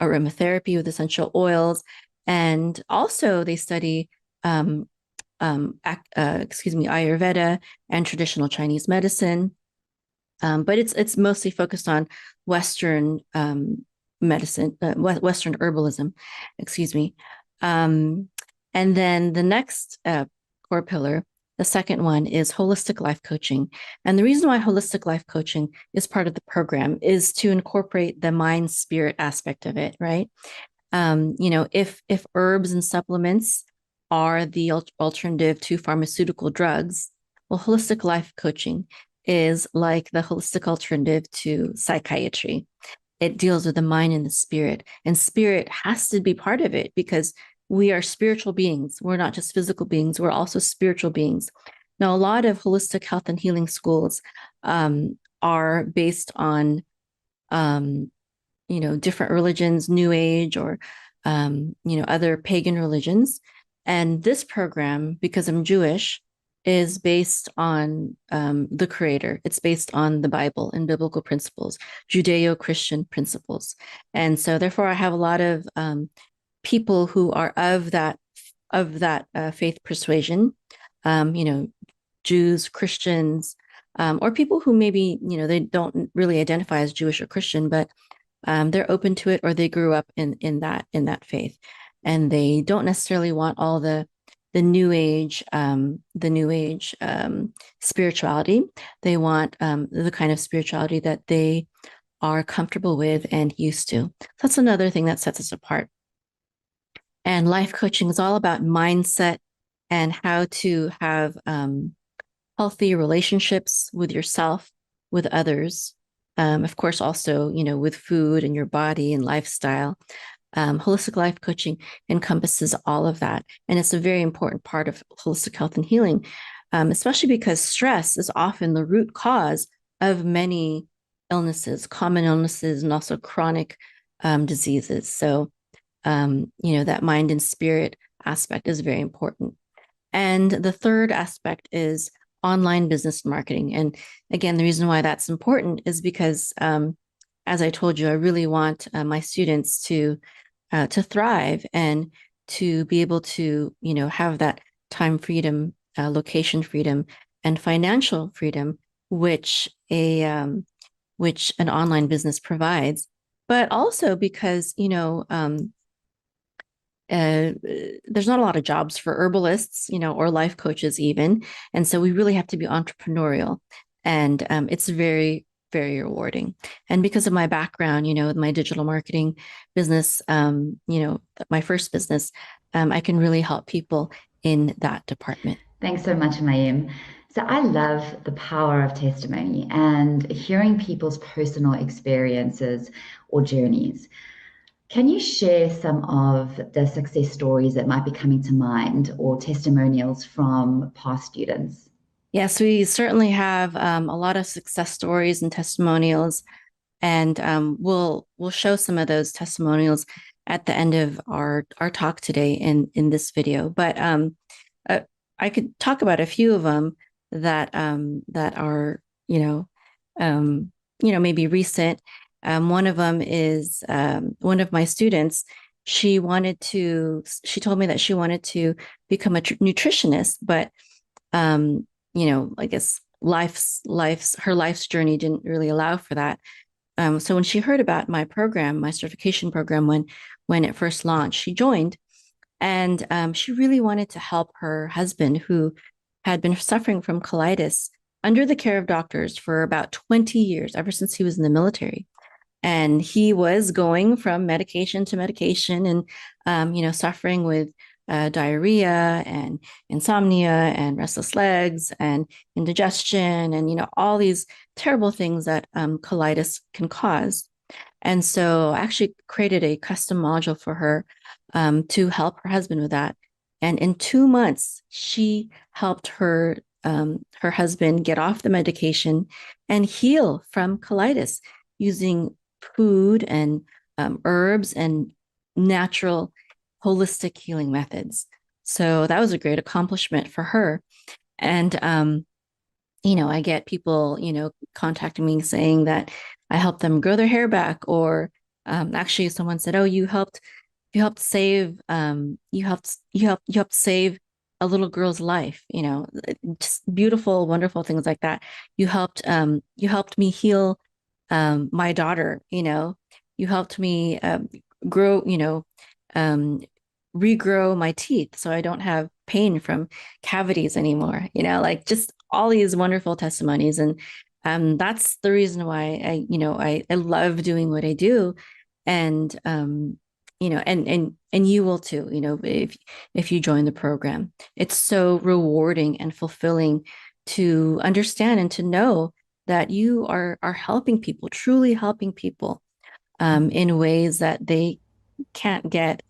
aromatherapy with essential oils. And also they study Ayurveda and traditional Chinese medicine. But it's mostly focused on Western medicine, Western herbalism, excuse me. And then the next core pillar, the second one, is holistic life coaching. And the reason why holistic life coaching is part of the program is to incorporate the mind spirit aspect of it, right? If herbs and supplements are the alternative to pharmaceutical drugs, well, holistic life coaching is like the holistic alternative to psychiatry. It deals with the mind and the spirit, and spirit has to be part of it because we are spiritual beings. We're not just physical beings. We're also spiritual beings. Now, a lot of holistic health and healing schools are based on different religions, New Age, or other pagan religions. And this program, because I'm Jewish, is based on the Creator. It's based on the Bible and biblical principles, Judeo-Christian principles. And so, therefore, I have a lot of people who are of that faith persuasion. Jews, Christians, or people who maybe they don't really identify as Jewish or Christian, but they're open to it, or they grew up in that faith, and they don't necessarily want all the new age spirituality. They want the kind of spirituality that they are comfortable with and used to. That's another thing that sets us apart. And life coaching is all about mindset and how to have healthy relationships with yourself, with others. Of course, also, with food and your body and lifestyle. Holistic life coaching encompasses all of that. And it's a very important part of holistic health and healing, especially because stress is often the root cause of many illnesses, common illnesses, and also chronic diseases. So, that mind and spirit aspect is very important. And the third aspect is online business marketing. And again, the reason why that's important is because, as I told you, I really want my students to thrive and to be able to, have that time freedom, location freedom, and financial freedom, which an online business provides. But also because, there's not a lot of jobs for herbalists, or life coaches even. And so we really have to be entrepreneurial, and it's very, very rewarding. And because of my background, with my digital marketing business, my first business, I can really help people in that department. Thanks so much, Mayim. So I love the power of testimony and hearing people's personal experiences or journeys. Can you share some of the success stories that might be coming to mind, or testimonials from past students? Yes, we certainly have a lot of success stories and testimonials, and we'll show some of those testimonials at the end of our talk today in this video. But I could talk about a few of them that are maybe recent. One of them is one of my students. She told me that she wanted to become a nutritionist, but I guess her life's journey didn't really allow for that. So when she heard about my program, my certification program, when it first launched, she joined, and she really wanted to help her husband, who had been suffering from colitis under the care of doctors for about 20 years, ever since he was in the military. And he was going from medication to medication, and suffering with diarrhea and insomnia and restless legs and indigestion and all these terrible things that colitis can cause. And so I actually created a custom module for her to help her husband with that. And in 2 months, she helped her husband get off the medication and heal from colitis using food and herbs and natural holistic healing methods. So that was a great accomplishment for her. And, I get people, contacting me saying that I helped them grow their hair back, or actually someone said, "Oh, you helped save save a little girl's life," just beautiful, wonderful things like that. You helped me heal my daughter, you helped me grow, regrow my teeth so I don't have pain from cavities anymore, like just all these wonderful testimonies. And that's the reason why I love doing what I do. And and you will too, if you join the program. It's so rewarding and fulfilling to understand and to know that you are helping people, truly helping people in ways that they can't get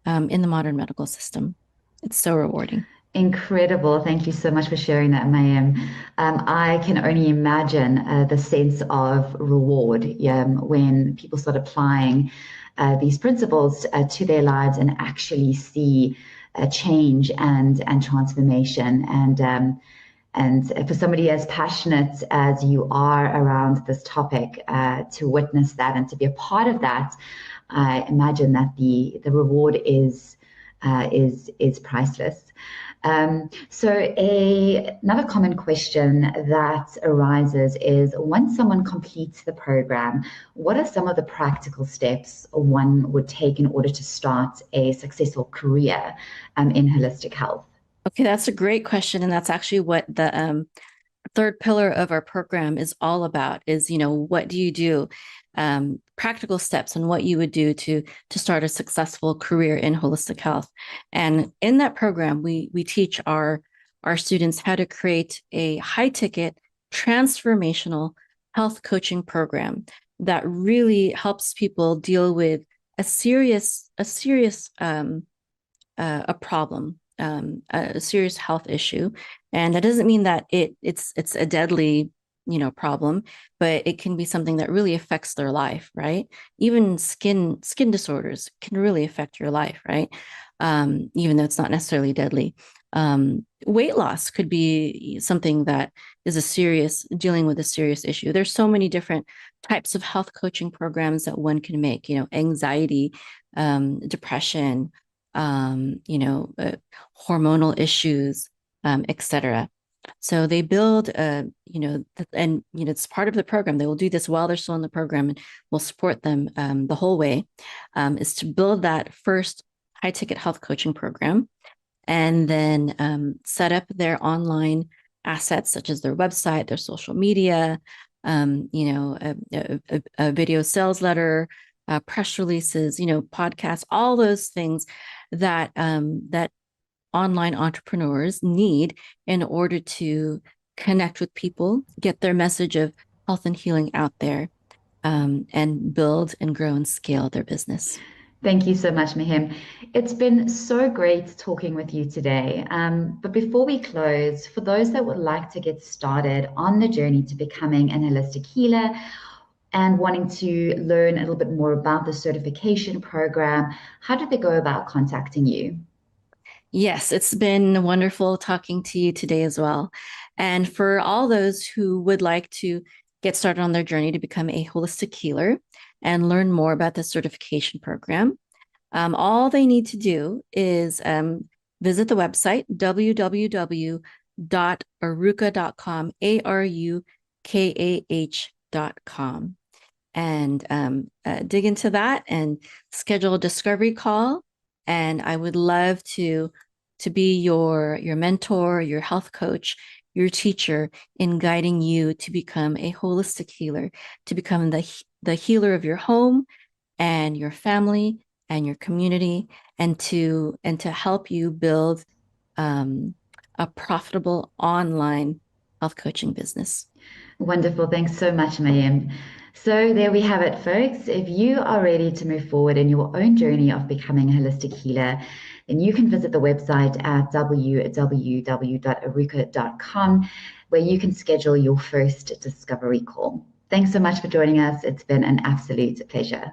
in the modern medical system. It's so rewarding. Incredible. Thank you so much for sharing that, Mayim. I can only imagine the sense of reward when people start applying these principles to their lives and actually see a change and transformation. And for somebody as passionate as you are around this topic, to witness that and to be a part of that, I imagine that the reward is priceless. Another common question that arises is, once someone completes the program, what are some of the practical steps one would take in order to start a successful career in holistic health? Okay, that's a great question. And that's actually what the third pillar of our program is all about is, what do you do? Practical steps and what you would do to start a successful career in holistic health. And in that program, we teach our students how to create a high ticket transformational health coaching program that really helps people deal with a serious a problem, a serious health issue. And that doesn't mean that it's a deadly, problem, but it can be something that really affects their life, right? Even skin disorders can really affect your life, right? Even though it's not necessarily deadly. Weight loss could be something that is dealing with a serious issue. There's so many different types of health coaching programs that one can make, anxiety, depression, hormonal issues, etc. So they build, it's part of the program. They will do this while they're still in the program, and we'll support them the whole way, is to build that first high ticket health coaching program, and then set up their online assets, such as their website, their social media, a video sales letter, press releases, podcasts, all those things that online entrepreneurs need in order to connect with people, get their message of health and healing out there, and build and grow and scale their business. Thank you so much, Mayim. It's been so great talking with you today. But before we close, for those that would like to get started on the journey to becoming an holistic healer and wanting to learn a little bit more about the certification program, how do they go about contacting you? Yes, it's been wonderful talking to you today as well. And for all those who would like to get started on their journey to become a holistic healer and learn more about the certification program, all they need to do is visit the website, www.arukah.com, ARUKAH.com, and dig into that and schedule a discovery call. And I would love to be your mentor, your health coach, your teacher in guiding you to become a holistic healer, to become the healer of your home and your family and your community, and to help you build a profitable online health coaching business. Wonderful. Thanks so much, Mayim. So there we have it, folks. If you are ready to move forward in your own journey of becoming a holistic healer, then you can visit the website at www.arukah.com, where you can schedule your first discovery call. Thanks so much for joining us. It's been an absolute pleasure.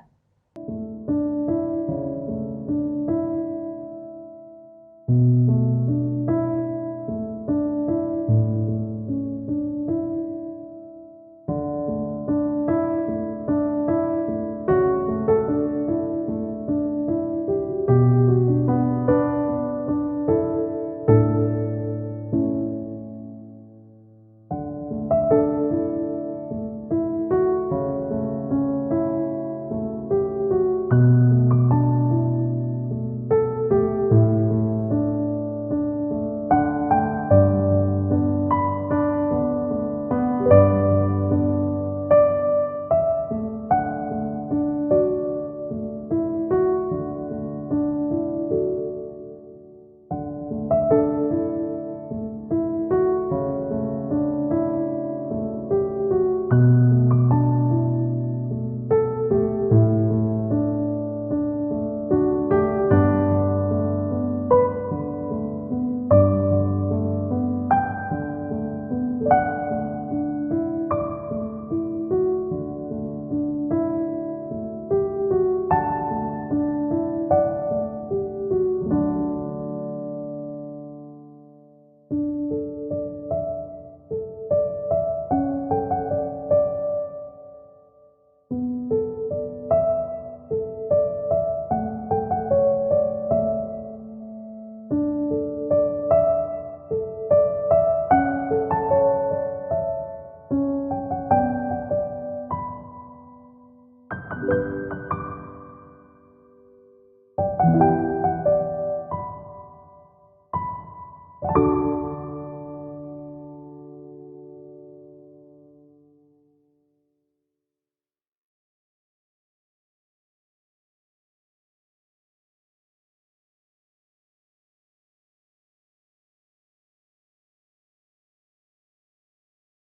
you.